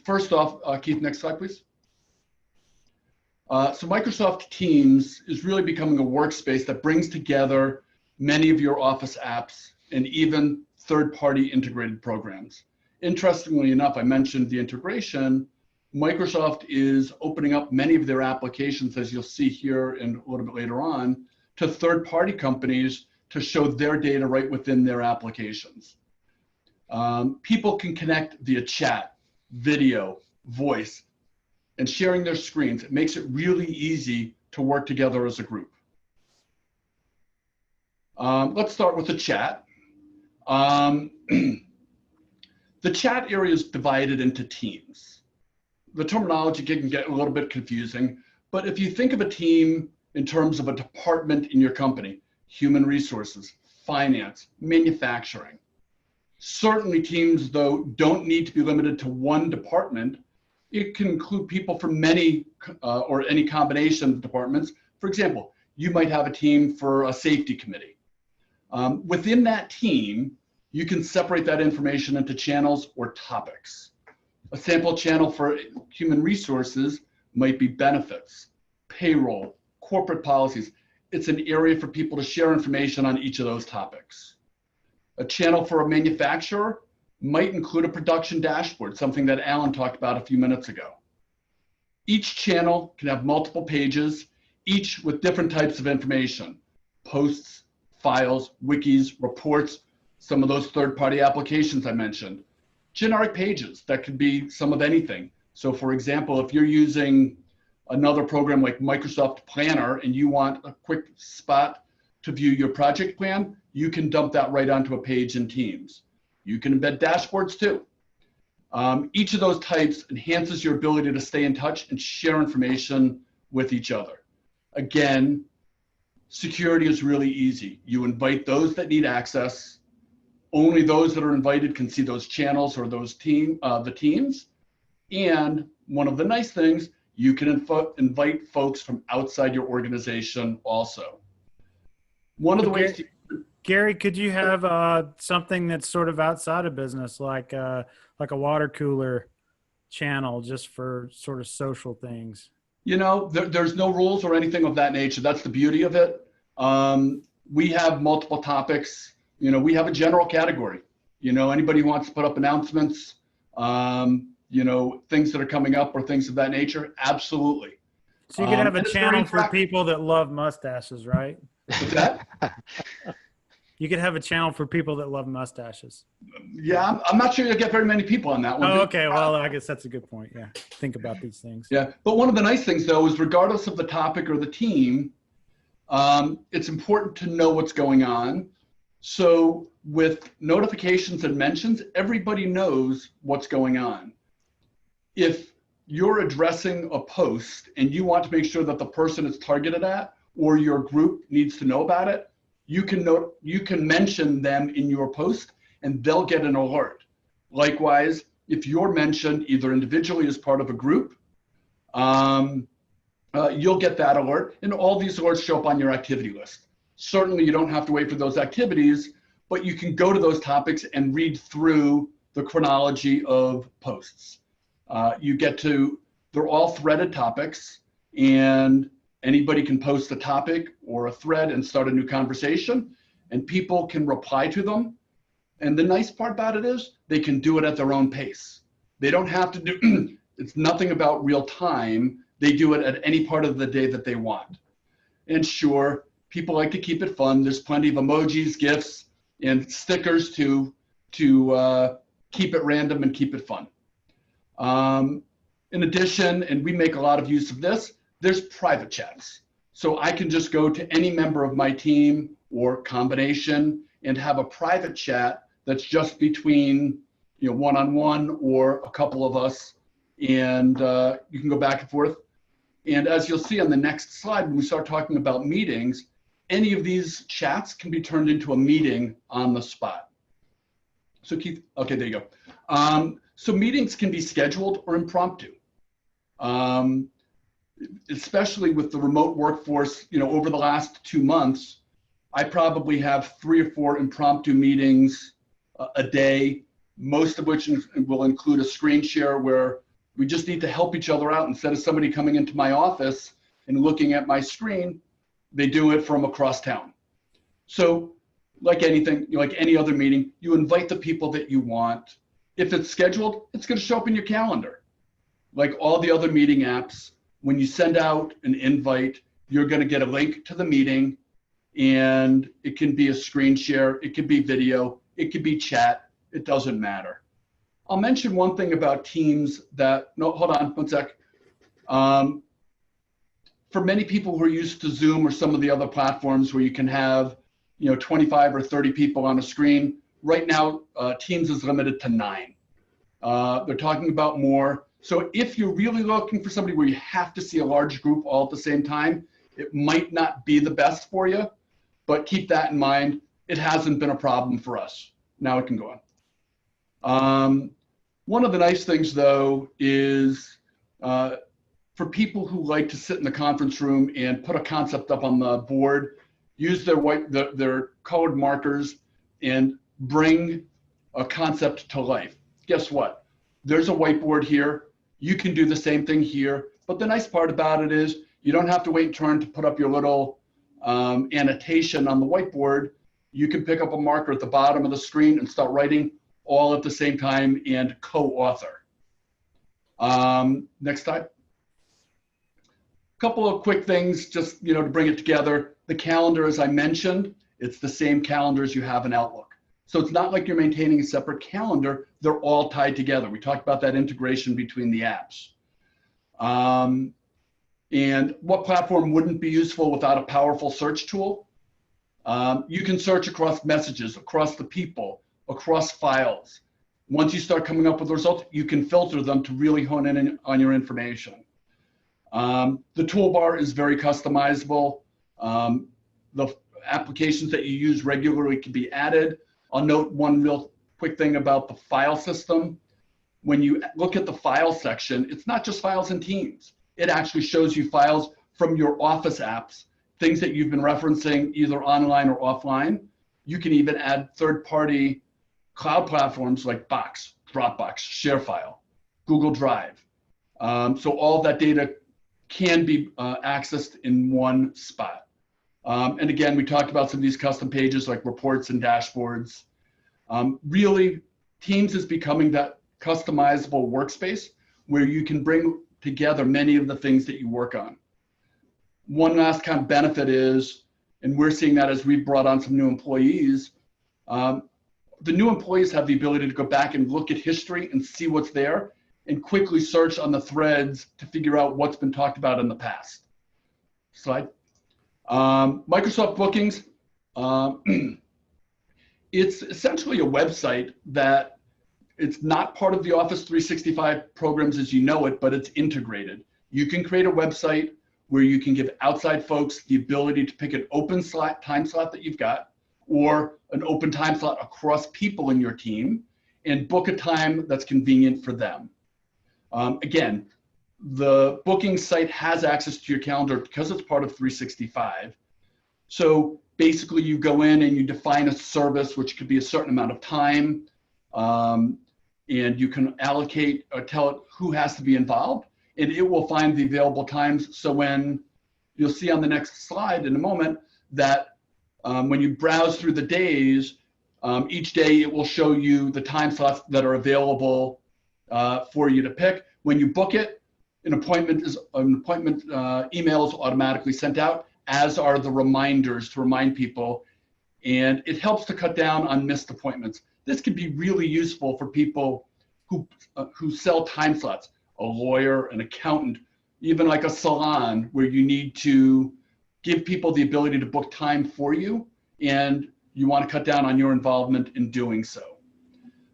First off, Keith, next slide, please. So Microsoft Teams is really becoming a workspace that brings together many of your Office apps and even third-party integrated programs. Interestingly enough, I mentioned the integration. Microsoft is opening up many of their applications, as you'll see here and a little bit later on, to third-party companies to show their data right within their applications. People can connect via chat, video, voice, and sharing their screens. It makes it really easy to work together as a group. Let's start with the chat. The chat area is divided into teams. The terminology can get a little bit confusing, but if you think of a team in terms of a department in your company, human resources, finance, manufacturing, certainly teams, though, don't need to be limited to one department. It can include people from many or any combination of departments. For example, you might have a team for a safety committee. Within that team, you can separate that information into channels or topics. A sample channel for human resources might be benefits, payroll, corporate policies. It's an area for people to share information on each of those topics. A channel for a manufacturer might include a production dashboard, something that Alan talked about a few minutes ago. Each channel can have multiple pages, each with different types of information: posts, files, wikis, reports, some of those third-party applications I mentioned. Generic pages that could be some of anything. So for example, if you're using another program like Microsoft Planner and you want a quick spot to view your project plan, you can dump that right onto a page in Teams. You can embed dashboards too. Each of those types enhances your ability to stay in touch and share information with each other. Again, security is really easy. You invite those that need access. Only those that are invited can see those channels or those the teams. And one of the nice things, you can invite folks from outside your organization also. One of the ways Gary, could you have something that's sort of outside of business, like a water cooler channel, just for sort of social things? You know, there's no rules or anything of that nature. That's the beauty of it. We have multiple topics. You know, we have a general category. You know, anybody who wants to put up announcements, you know, things that are coming up or things of that nature, absolutely. So you could have a channel for people that love mustaches, right? What's that? You could have a channel for people that love mustaches. Yeah, I'm not sure you'll get very many people on that one. Oh, okay. Well, I guess that's a good point. Yeah. Think about these things. Yeah. But one of the nice things, though, is regardless of the topic or the team, it's important to know what's going on. So with notifications and mentions, everybody knows what's going on. If you're addressing a post and you want to make sure that the person it's targeted at or your group needs to know about it, you can mention them in your post and they'll get an alert. Likewise, if you're mentioned either individually as part of a group, you'll get that alert, and all these alerts show up on your activity list. Certainly you don't have to wait for those activities, but you can go to those topics and read through the chronology of posts. They're all threaded topics, and anybody can post a topic or a thread and start a new conversation, and people can reply to them. And the nice part about it is they can do it at their own pace. They don't have to do, it's nothing about real time. They do it at any part of the day that they want. And sure, people like to keep it fun. There's plenty of emojis, GIFs, and stickers to keep it random and keep it fun. In addition, and we make a lot of use of this, there's private chats. So I can just go to any member of my team or combination and have a private chat that's just between, you know, one-on-one or a couple of us, and you can go back and forth. And as you'll see on the next slide, when we start talking about meetings, any of these chats can be turned into a meeting on the spot. So Keith, okay, there you go. So meetings can be scheduled or impromptu. Especially with the remote workforce, you know, over the last 2 months, I probably have 3 or 4 impromptu meetings a day, most of which will include a screen share where we just need to help each other out. Instead of somebody coming into my office and looking at my screen, they do it from across town. So like anything, like any other meeting, you invite the people that you want. If it's scheduled, it's going to show up in your calendar. Like all the other meeting apps, when you send out an invite, you're going to get a link to the meeting, and it can be a screen share, it could be video, it could be chat, it doesn't matter. I'll mention one thing about Teams that, no, hold on, one sec. For many people who are used to Zoom or some of the other platforms where you can have, you know, 25 or 30 people on a screen, right now, Teams is limited to 9. They're talking about more. So if you're really looking for somebody where you have to see a large group all at the same time, it might not be the best for you, but keep that in mind. It hasn't been a problem for us. Now it can go on. One of the nice things, though, is for people who like to sit in the conference room and put a concept up on the board, use their colored markers and bring a concept to life. Guess what? There's a whiteboard here. You can do the same thing here. But the nice part about it is you don't have to wait in turn to put up your little annotation on the whiteboard. You can pick up a marker at the bottom of the screen and start writing all at the same time and co-author. Next slide. Couple of quick things just to bring it together. The calendar, as I mentioned, it's the same calendar as you have in Outlook. So it's not like you're maintaining a separate calendar. They're all tied together. We talked about that integration between the apps. And what platform wouldn't be useful without a powerful search tool? You can search across messages, across the people, across files. Once you start coming up with results, you can filter them to really hone in on your information. The toolbar is very customizable. The applications that you use regularly can be added. I'll note one real quick thing about the file system. When you look at the file section, it's not just files and Teams. It actually shows you files from your Office apps, things that you've been referencing either online or offline. You can even add third-party cloud platforms like Box, Dropbox, ShareFile, Google Drive. So all of that data can be accessed in one spot. And again, we talked about some of these custom pages like reports and dashboards. Really, Teams is becoming that customizable workspace where you can bring together many of the things that you work on. One last kind of benefit is, and we're seeing that as we've brought on some new employees, the new employees have the ability to go back and look at history and see what's there and quickly search on the threads to figure out what's been talked about in the past. Slide. Microsoft Bookings, it's essentially a website that it's not part of the Office 365 programs as you know it, but it's integrated. You can create a website where you can give outside folks the ability to pick an open time slot that you've got, or an open time slot across people in your team, and book a time that's convenient for them. Again, the booking site has access to your calendar because it's part of 365. So basically you go in and you define a service, which could be a certain amount of time, and you can allocate or tell it who has to be involved, and it will find the available times. So when you'll see on the next slide in a moment that when you browse through the days, each day it will show you the time slots that are available for you to pick. When you book it, an appointment email is automatically sent out, as are the reminders to remind people, and it helps to cut down on missed appointments. This can be really useful for people who sell time slots, a lawyer, an accountant, even like a salon where you need to give people the ability to book time for you, and you want to cut down on your involvement in doing so.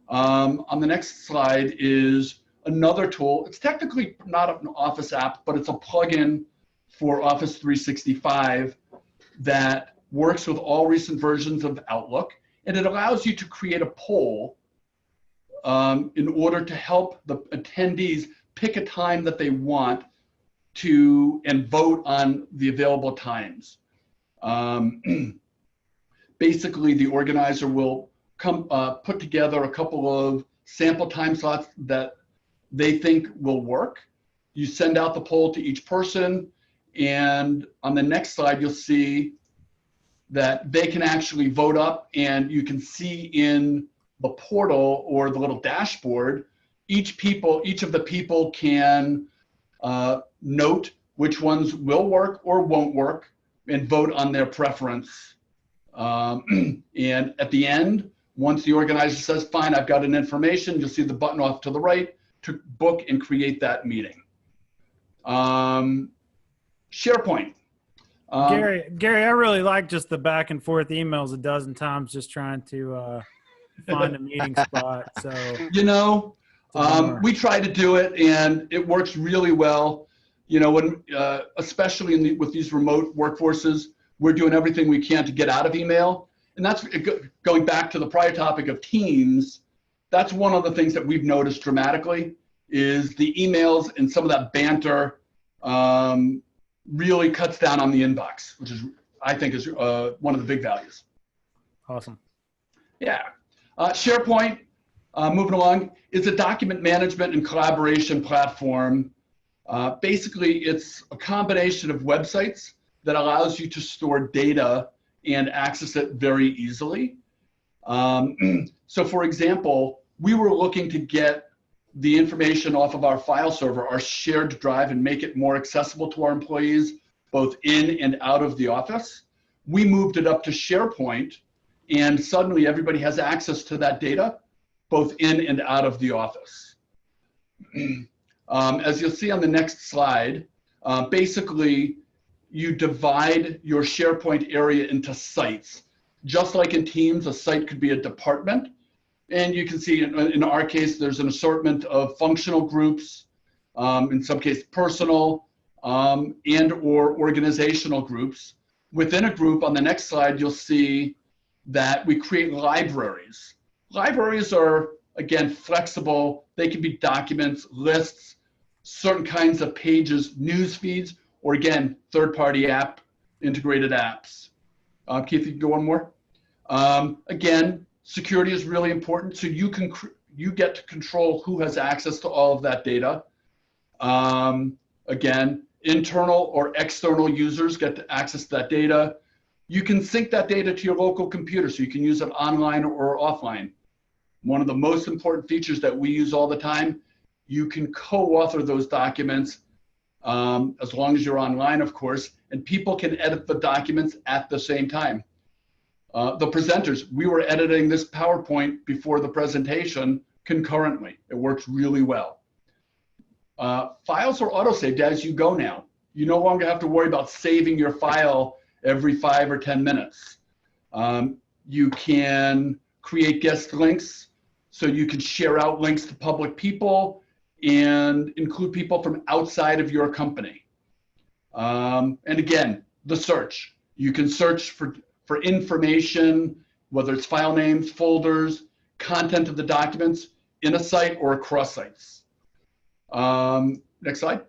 On the next slide is another tool. It's technically not an Office app, but it's a plugin for Office 365 that works with all recent versions of Outlook, and it allows you to create a poll in order to help the attendees pick a time that they want to and vote on the available times. Basically, the organizer will put together a couple of sample time slots that they think will work. You send out the poll to each person, and on the next slide, you'll see that they can actually vote up, and you can see in the portal or the little dashboard, each of the people can note which ones will work or won't work and vote on their preference. And at the end, once the organizer says, fine, I've got an information, you'll see the button off to the right to book and create that meeting. SharePoint. Gary, I really like just the back and forth emails a dozen times, just trying to find a meeting spot. So we try to do it, and it works really well. When especially with these remote workforces, we're doing everything we can to get out of email, and that's going back to the prior topic of Teams. that's one of the things that we've noticed dramatically is the emails and some of that banter really cuts down on the inbox, which is, I think, is one of the big values. Awesome. Yeah. SharePoint, moving along, is a document management and collaboration platform. Basically, it's a combination of websites that allows you to store data and access it very easily. So for example, we were looking to get the information off of our file server, our shared drive, and make it more accessible to our employees, both in and out of the office. We moved it up to SharePoint, and suddenly everybody has access to that data, both in and out of the office. As you'll see on the next slide, basically, you divide your SharePoint area into sites. Just like in Teams, a site could be a department. And you can see in our case, there's an assortment of functional groups, in some cases personal and or organizational groups. Within a group, on the next slide, you'll see that we create libraries. Libraries are, again, flexible. They can be documents, lists, certain kinds of pages, news feeds, or again, third-party app, integrated apps. Keith, you can go one more. Again, security is really important, so you get to control who has access to all of that data. Again, internal or external users get to access that data. You can sync that data to your local computer, so you can use it online or offline. One of the most important features that we use all the time, you can co-author those documents as long as you're online, of course, and people can edit the documents at the same time. The presenters, we were editing this PowerPoint before the presentation concurrently. It works really well. Files are auto-saved as you go now. You no longer have to worry about saving your file every 5 or 10 minutes. You can create guest links, so you can share out links to public people and include people from outside of your company. And again, the search. You can search for information, whether it's file names, folders, content of the documents in a site or across sites. Next slide.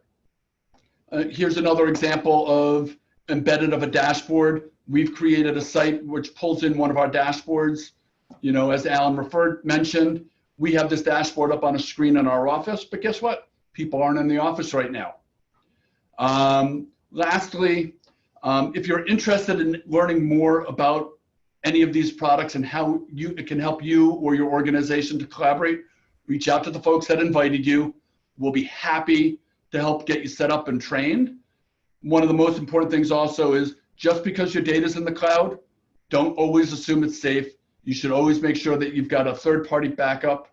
Here's another example of embedded of a dashboard. We've created a site which pulls in one of our dashboards. You know, as Alan mentioned, we have this dashboard up on a screen in our office, but guess what? People aren't in the office right now. Lastly, if you're interested in learning more about any of these products and how it can help you or your organization to collaborate, reach out to the folks that invited you. We'll be happy to help get you set up and trained. One of the most important things also is just because your data is in the cloud, don't always assume it's safe. You should always make sure that you've got a third-party backup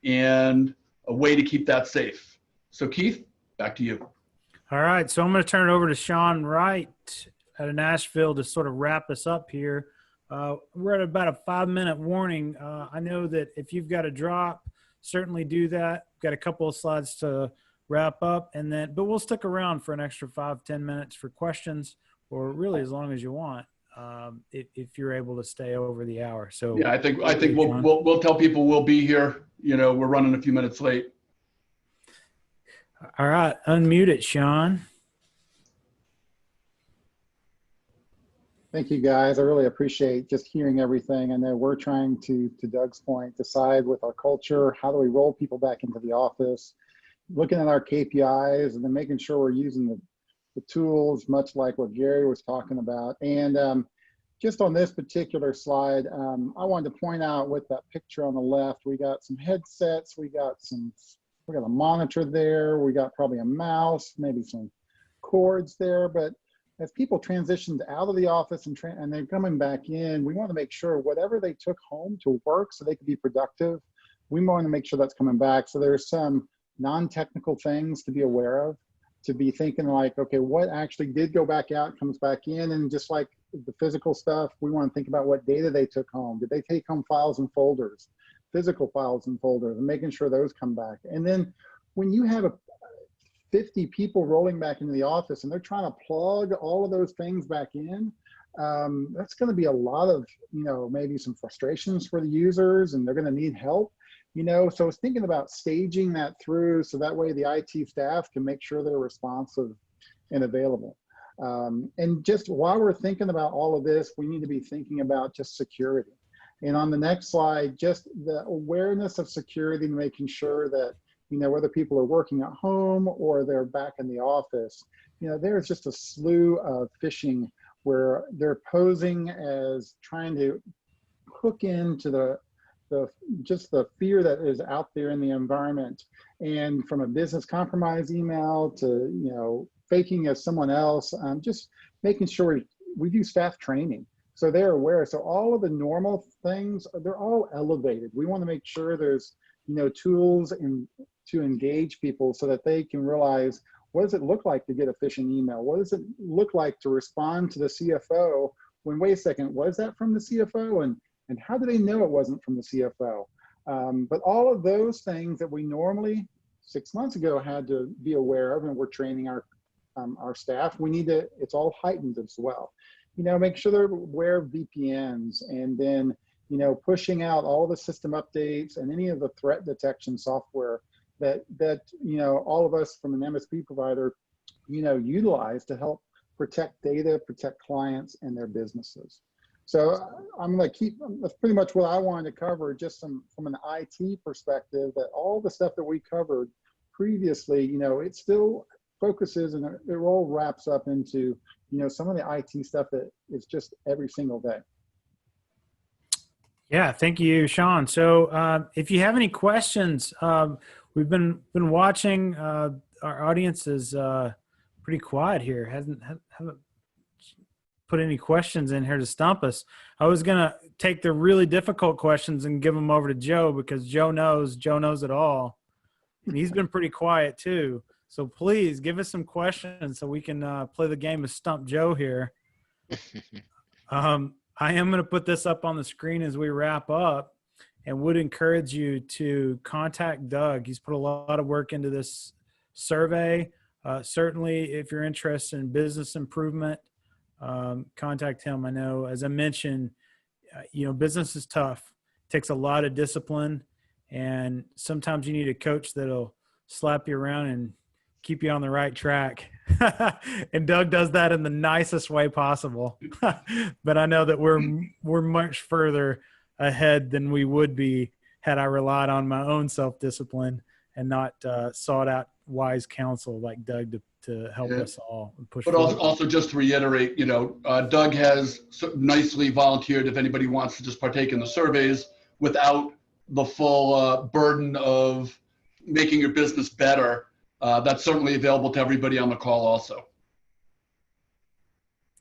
and a way to keep that safe. So Keith, back to you. All right, so I'm going to turn it over to Sean Wright out of Nashville to sort of wrap us up here. We're at about a 5-minute warning. I know that if you've got a drop, certainly do that. Got a couple of slides to wrap up, but we'll stick around for an extra 5-10 minutes for questions, or really as long as you want, if you're able to stay over the hour. So yeah, I think we'll tell people we'll be here. You know, we're running a few minutes late. All right, unmute it, Sean. Thank you, guys. I really appreciate just hearing everything. I know we're trying to Doug's point, decide with our culture, how do we roll people back into the office, looking at our KPIs, and then making sure we're using the tools, much like what Jerry was talking about. And just on this particular slide, I wanted to point out with that picture on the left, we got some headsets, we got a monitor there, we got probably a mouse, maybe some cords there, but as people transitioned out of the office and they're coming back in, we want to make sure whatever they took home to work so they could be productive, we want to make sure that's coming back. So there's some non-technical things to be aware of, to be thinking like, okay, what actually did go back out comes back in, and just like the physical stuff, we want to think about what data they took home. Did they take home files and folders, physical files and folders, and making sure those come back. And then when you have 50 people rolling back into the office and they're trying to plug all of those things back in, that's going to be a lot of, maybe some frustrations for the users, and they're going to need help. So I was thinking about staging that through so that way the IT staff can make sure they're responsive and available. And just while we're thinking about all of this, we need to be thinking about just security. And on the next slide, just the awareness of security, making sure that, whether people are working at home or they're back in the office, there's just a slew of phishing where they're posing as trying to hook into just the fear that is out there in the environment. And from a business compromise email to, faking as someone else, just making sure we do staff training. So they're aware. So all of the normal things, they're all elevated. We want to make sure there's, tools to engage people so that they can realize, what does it look like to get a phishing email? What does it look like to respond to the CFO when, wait a second, was that from the CFO? And how do they know it wasn't from the CFO? But all of those things that we normally 6 months ago had to be aware of, and we're training our staff, we need to, it's all heightened as well. Make sure they're aware of VPNs, and then, pushing out all the system updates and any of the threat detection software that all of us from an MSP provider, utilize to help protect data, protect clients and their businesses. So I'm going to that's pretty much what I wanted to cover, just from an IT perspective, that all the stuff that we covered previously, it still focuses and it all wraps up into, some of the IT stuff that is just every single day. Yeah, thank you, Sean. So if you have any questions, we've been watching. Our audience is pretty quiet here. Haven't put any questions in here to stump us. I was gonna take the really difficult questions and give them over to Joe, because Joe knows it all, and he's been pretty quiet too. So please give us some questions so we can play the game of Stump Joe here. I am going to put this up on the screen as we wrap up, and would encourage you to contact Doug. He's put a lot of work into this survey. Certainly, if you're interested in business improvement, contact him. I know, as I mentioned, business is tough. It takes a lot of discipline, and sometimes you need a coach that'll slap you around and keep you on the right track. And Doug does that in the nicest way possible. But I know that we're much further ahead than we would be had I relied on my own self-discipline and not sought out wise counsel like Doug to help us all push but forward. also just to reiterate, Doug has nicely volunteered if anybody wants to just partake in the surveys without the full burden of making your business better. That's certainly available to everybody on the call also.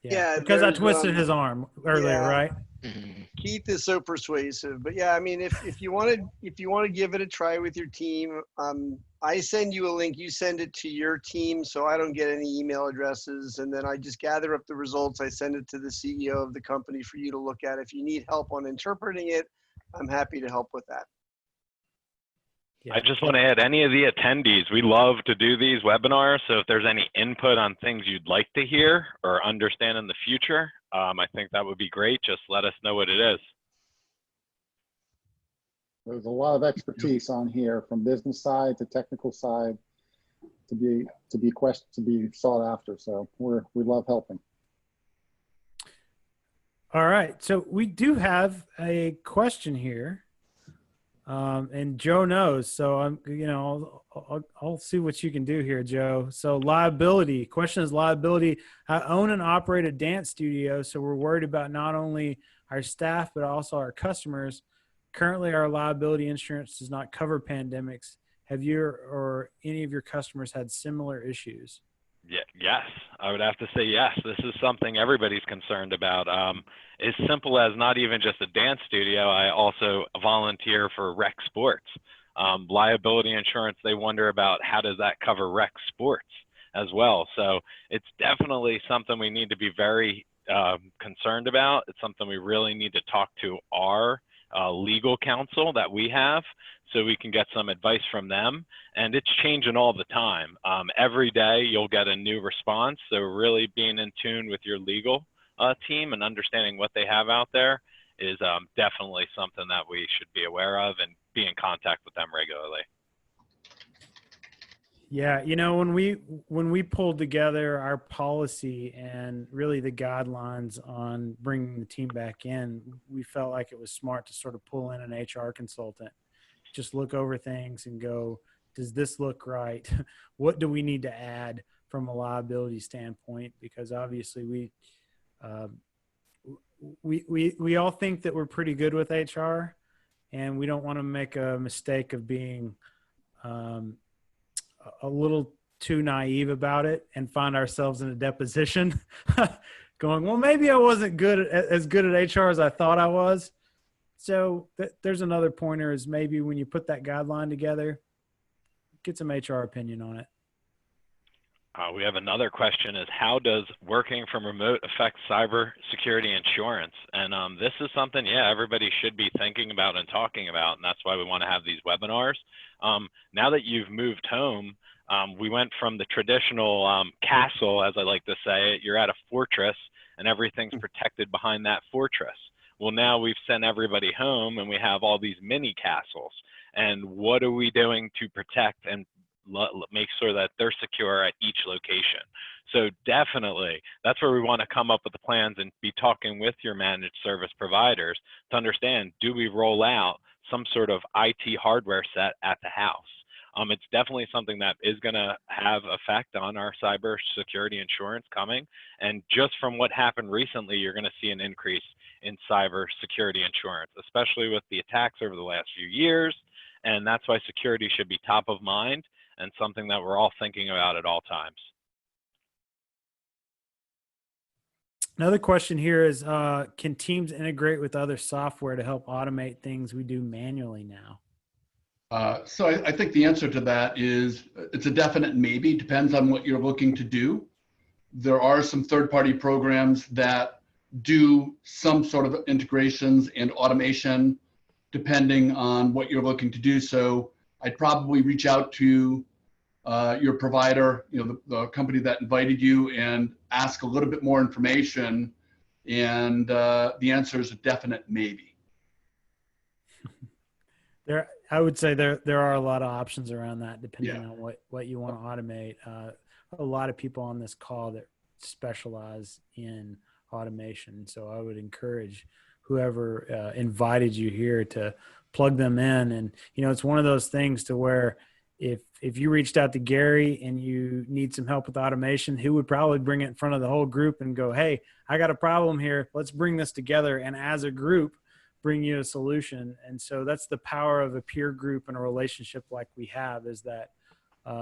Yeah, because I twisted his arm earlier, right? Keith is so persuasive, but yeah, I mean, if you want to give it a try with your team, I send you a link, you send it to your team, so I don't get any email addresses, and then I just gather up the results. I send it to the CEO of the company for you to look at. If you need help on interpreting it, I'm happy to help with that. Yeah. I just want to add, any of the attendees, we love to do these webinars. So if there's any input on things you'd like to hear or understand in the future, I think that would be great. Just let us know what it is. There's a lot of expertise on here, from business side to technical side, to be sought after. So we love helping. All right, so we do have a question here. And Joe knows, so I'll see what you can do here, Joe. So liability, question is liability. I own and operate a dance studio, so we're worried about not only our staff, but also our customers. Currently, our liability insurance does not cover pandemics. Have you or any of your customers had similar issues? Yeah, yes, I would have to say yes. This is something everybody's concerned about. As simple as not even just a dance studio, I also volunteer for rec sports. Liability insurance, they wonder about how does that cover rec sports as well. So it's definitely something we need to be very concerned about. It's something we really need to talk to our legal counsel that we have, so we can get some advice from them. And it's changing all the time. Every day you'll get a new response. So really being in tune with your legal team and understanding what they have out there is definitely something that we should be aware of and be in contact with them regularly. Yeah, when we pulled together our policy and really the guidelines on bringing the team back in, we felt like it was smart to sort of pull in an HR consultant, just look over things and go, does this look right? What do we need to add from a liability standpoint? Because obviously we all think that we're pretty good with HR, and we don't want to make a mistake of being a little too naive about it and find ourselves in a deposition going, well, maybe I wasn't as good at HR as I thought I was. So there's another pointer, is maybe when you put that guideline together, get some HR opinion on it. We have another question, is how does working from remote affect cyber security insurance? And this is something, everybody should be thinking about and talking about, and that's why we want to have these webinars. Now that you've moved home, we went from the traditional castle, as I like to say it, you're at a fortress and everything's protected behind that fortress. Well, now we've sent everybody home and we have all these mini castles. And what are we doing to protect and make sure that they're secure at each location? So definitely, that's where we want to come up with the plans and be talking with your managed service providers to understand, do we roll out some sort of IT hardware set at the house? It's definitely something that is going to have effect on our cyber security insurance coming. And just from what happened recently, you're going to see an increase in cyber security insurance, especially with the attacks over the last few years. And that's why security should be top of mind and something that we're all thinking about at all times. Another question here is, can teams integrate with other software to help automate things we do manually now? So I think the answer to that is it's a definite maybe, depends on what you're looking to do. There are some third-party programs that do some sort of integrations and automation depending on what you're looking to do. So I'd probably reach out to your provider, the company that invited you, and ask a little bit more information. And the answer is a definite maybe. I would say there are a lot of options around that, depending on what you want to automate. A lot of people on this call that specialize in automation. So I would encourage whoever invited you here to plug them in. And, it's one of those things to where if you reached out to Gary and you need some help with automation, he would probably bring it in front of the whole group and go, hey, I got a problem here. Let's bring this together. And as a group, bring you a solution. And so that's the power of a peer group and a relationship like we have, is that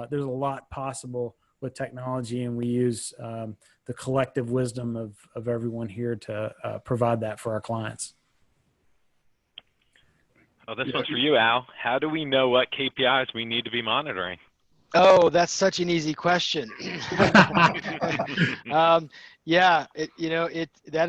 there's a lot possible with technology, and we use the collective wisdom of everyone here to provide that for our clients. Well, this one's for you, Al. How do we know what KPIs we need to be monitoring? Oh, that's such an easy question. That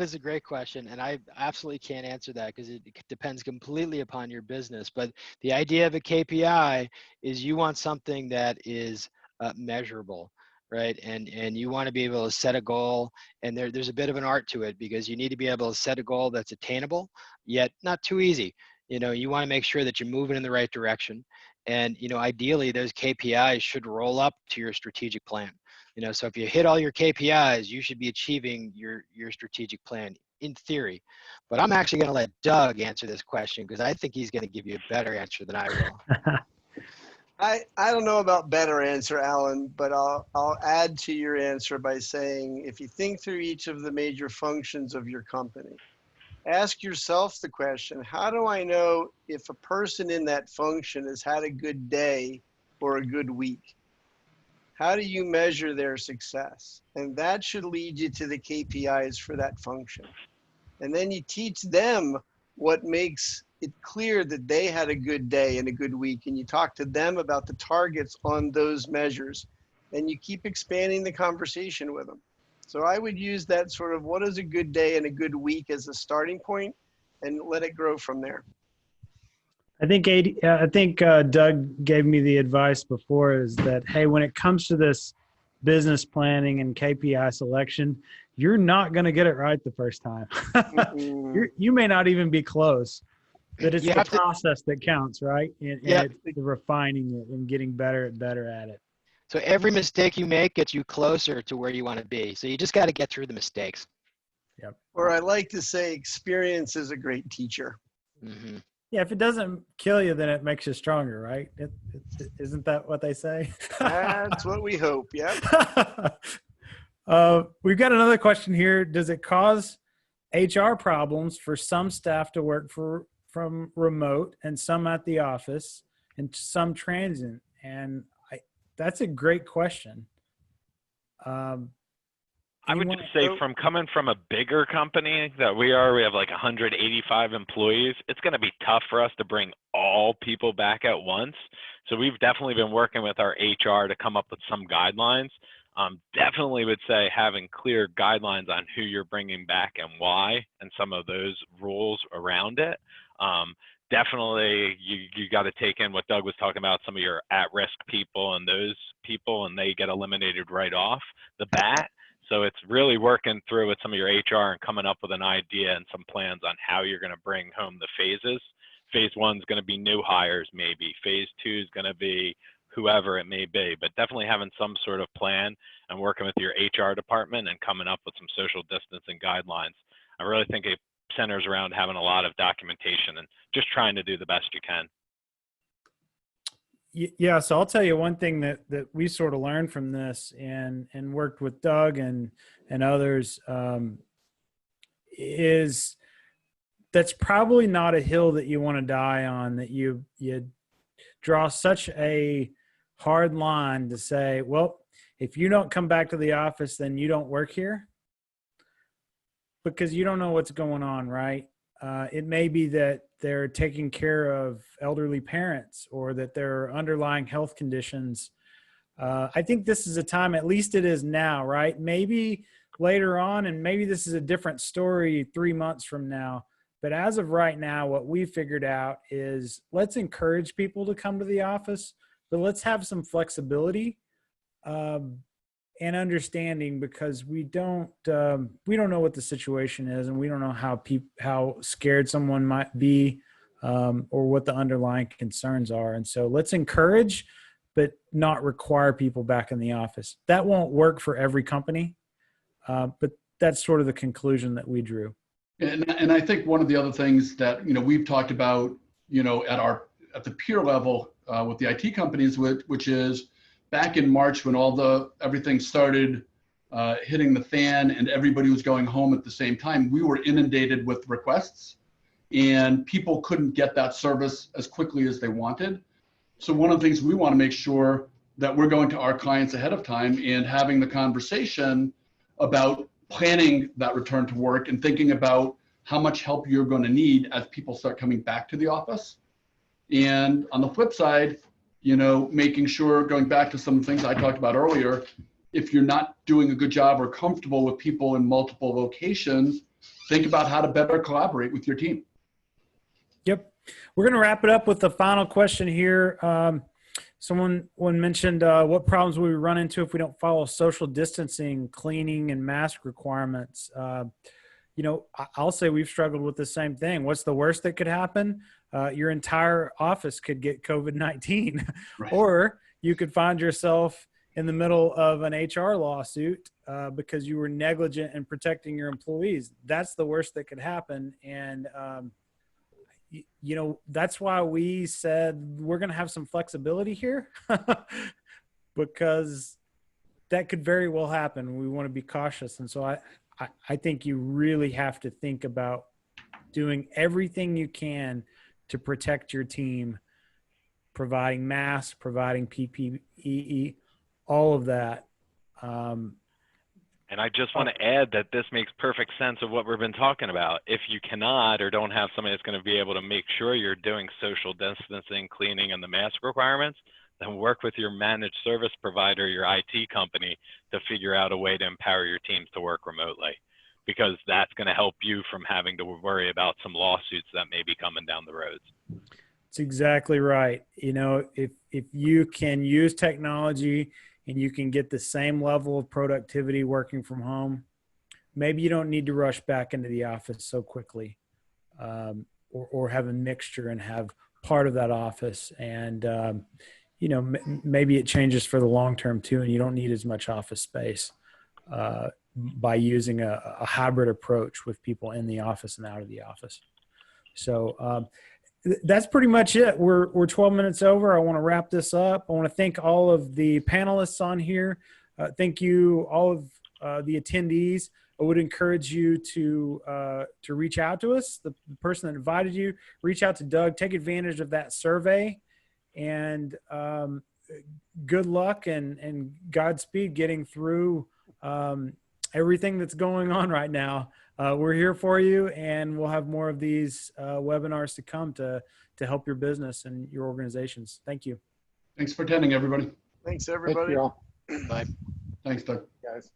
is a great question, and I absolutely can't answer that because it depends completely upon your business. But the idea of a KPI is you want something that is measurable, right? And you want to be able to set a goal, and there's a bit of an art to it, because you need to be able to set a goal that's attainable, yet not too easy. You want to make sure that you're moving in the right direction. And, ideally those KPIs should roll up to your strategic plan. So if you hit all your KPIs, you should be achieving your strategic plan in theory. But I'm actually going to let Doug answer this question, because I think he's going to give you a better answer than I will. I don't know about better answer, Alan, but I'll add to your answer by saying, if you think through each of the major functions of your company, ask yourself the question, how do I know if a person in that function has had a good day or a good week? How do you measure their success? And that should lead you to the KPIs for that function. And then you teach them what makes it clear that they had a good day and a good week. And you talk to them about the targets on those measures. And you keep expanding the conversation with them. So I would use that sort of what is a good day and a good week as a starting point, and let it grow from there. I think Doug gave me the advice before, is that, hey, when it comes to this business planning and KPI selection, you're not going to get it right the first time. You may not even be close. That it's You the have to, process that counts, right? And yeah. it's the refining it and getting better and better at it. So every mistake you make gets you closer to where you want to be. So you just got to get through the mistakes. Yep. Or I like to say experience is a great teacher. Mm-hmm. Yeah, if it doesn't kill you, then it makes you stronger, right? Isn't that what they say? That's what we hope. Yeah. We've got another question here. Does it cause HR problems for some staff to work from remote and some at the office and some transient? And that's a great question. I would just say from coming from a bigger company that we have like 185 employees, it's going to be tough for us to bring all people back at once. So we've definitely been working with our HR to come up with some guidelines. Definitely would say having clear guidelines on who you're bringing back and why, and some of those rules around it. Definitely you got to take in what Doug was talking about, some of your at-risk people and those people, and they get eliminated right off the bat. So it's really working through with some of your HR and coming up with an idea and some plans on how you're going to bring home the phases. Phase 1 is going to be new hires, maybe. Phase 2 is going to be whoever it may be, but definitely having some sort of plan and working with your HR department and coming up with some social distancing guidelines. I really think it centers around having a lot of documentation and just trying to do the best you can. Yeah, so I'll tell you one thing that we sort of learned from this and worked with Doug and others is that's probably not a hill that you want to die on, that you draw such a hard line to say, well, if you don't come back to the office, then you don't work here, because you don't know what's going on, right? It may be that they're taking care of elderly parents or that there are underlying health conditions. I think this is a time, at least it is now, right? Maybe later on, and maybe this is a different story 3 months from now. But as of right now, what we figured out is let's encourage people to come to the office, but let's have some flexibility and understanding, because we don't know what the situation is, and we don't know how scared someone might be or what the underlying concerns are. And so let's encourage, but not require people back in the office. That won't work for every company, but that's sort of the conclusion that we drew. And I think one of the other things that we've talked about at the peer level with the IT companies, which is back in March when everything started hitting the fan and everybody was going home at the same time, we were inundated with requests and people couldn't get that service as quickly as they wanted. So one of the things we want to make sure that we're going to our clients ahead of time and having the conversation about planning that return to work and thinking about how much help you're going to need as people start coming back to the office. And on the flip side, making sure, going back to some things I talked about earlier, if you're not doing a good job or comfortable with people in multiple locations, think about how to better collaborate with your team. Yep. We're going to wrap it up with the final question here. Someone mentioned what problems we run into if we don't follow social distancing, cleaning, and mask requirements. I'll say we've struggled with the same thing. What's the worst that could happen? Your entire office could get COVID-19, right. Or you could find yourself in the middle of an HR lawsuit because you were negligent in protecting your employees. That's the worst that could happen. And, that's why we said we're going to have some flexibility here because that could very well happen. We want to be cautious. And so I think you really have to think about doing everything you can to protect your team, providing masks, providing PPE, all of that. And I just want to add that this makes perfect sense of what we've been talking about. If you cannot or don't have somebody that's going to be able to make sure you're doing social distancing, cleaning, and the mask requirements, then work with your managed service provider, your IT company, to figure out a way to empower your teams to work remotely, because that's going to help you from having to worry about some lawsuits that may be coming down the road. That's exactly right. If you can use technology and you can get the same level of productivity working from home, maybe you don't need to rush back into the office so quickly. or have a mixture and have part of that office. And, you know, maybe it changes for the long term too, and you don't need as much office space by using a hybrid approach with people in the office and out of the office. So that's pretty much it. We're 12 minutes over. I want to wrap this up. I want to thank all of the panelists on here. Thank you, all of the attendees. I would encourage you to reach out to us. The person that invited you, reach out to Doug. Take advantage of that survey, and good luck and Godspeed getting through everything that's going on right now. We're here for you, and we'll have more of these webinars to come to help your business and your organizations. Thank you. Thanks for attending, everybody. Thanks, Thank everybody. you all, Bye. Thanks, Doug. guys.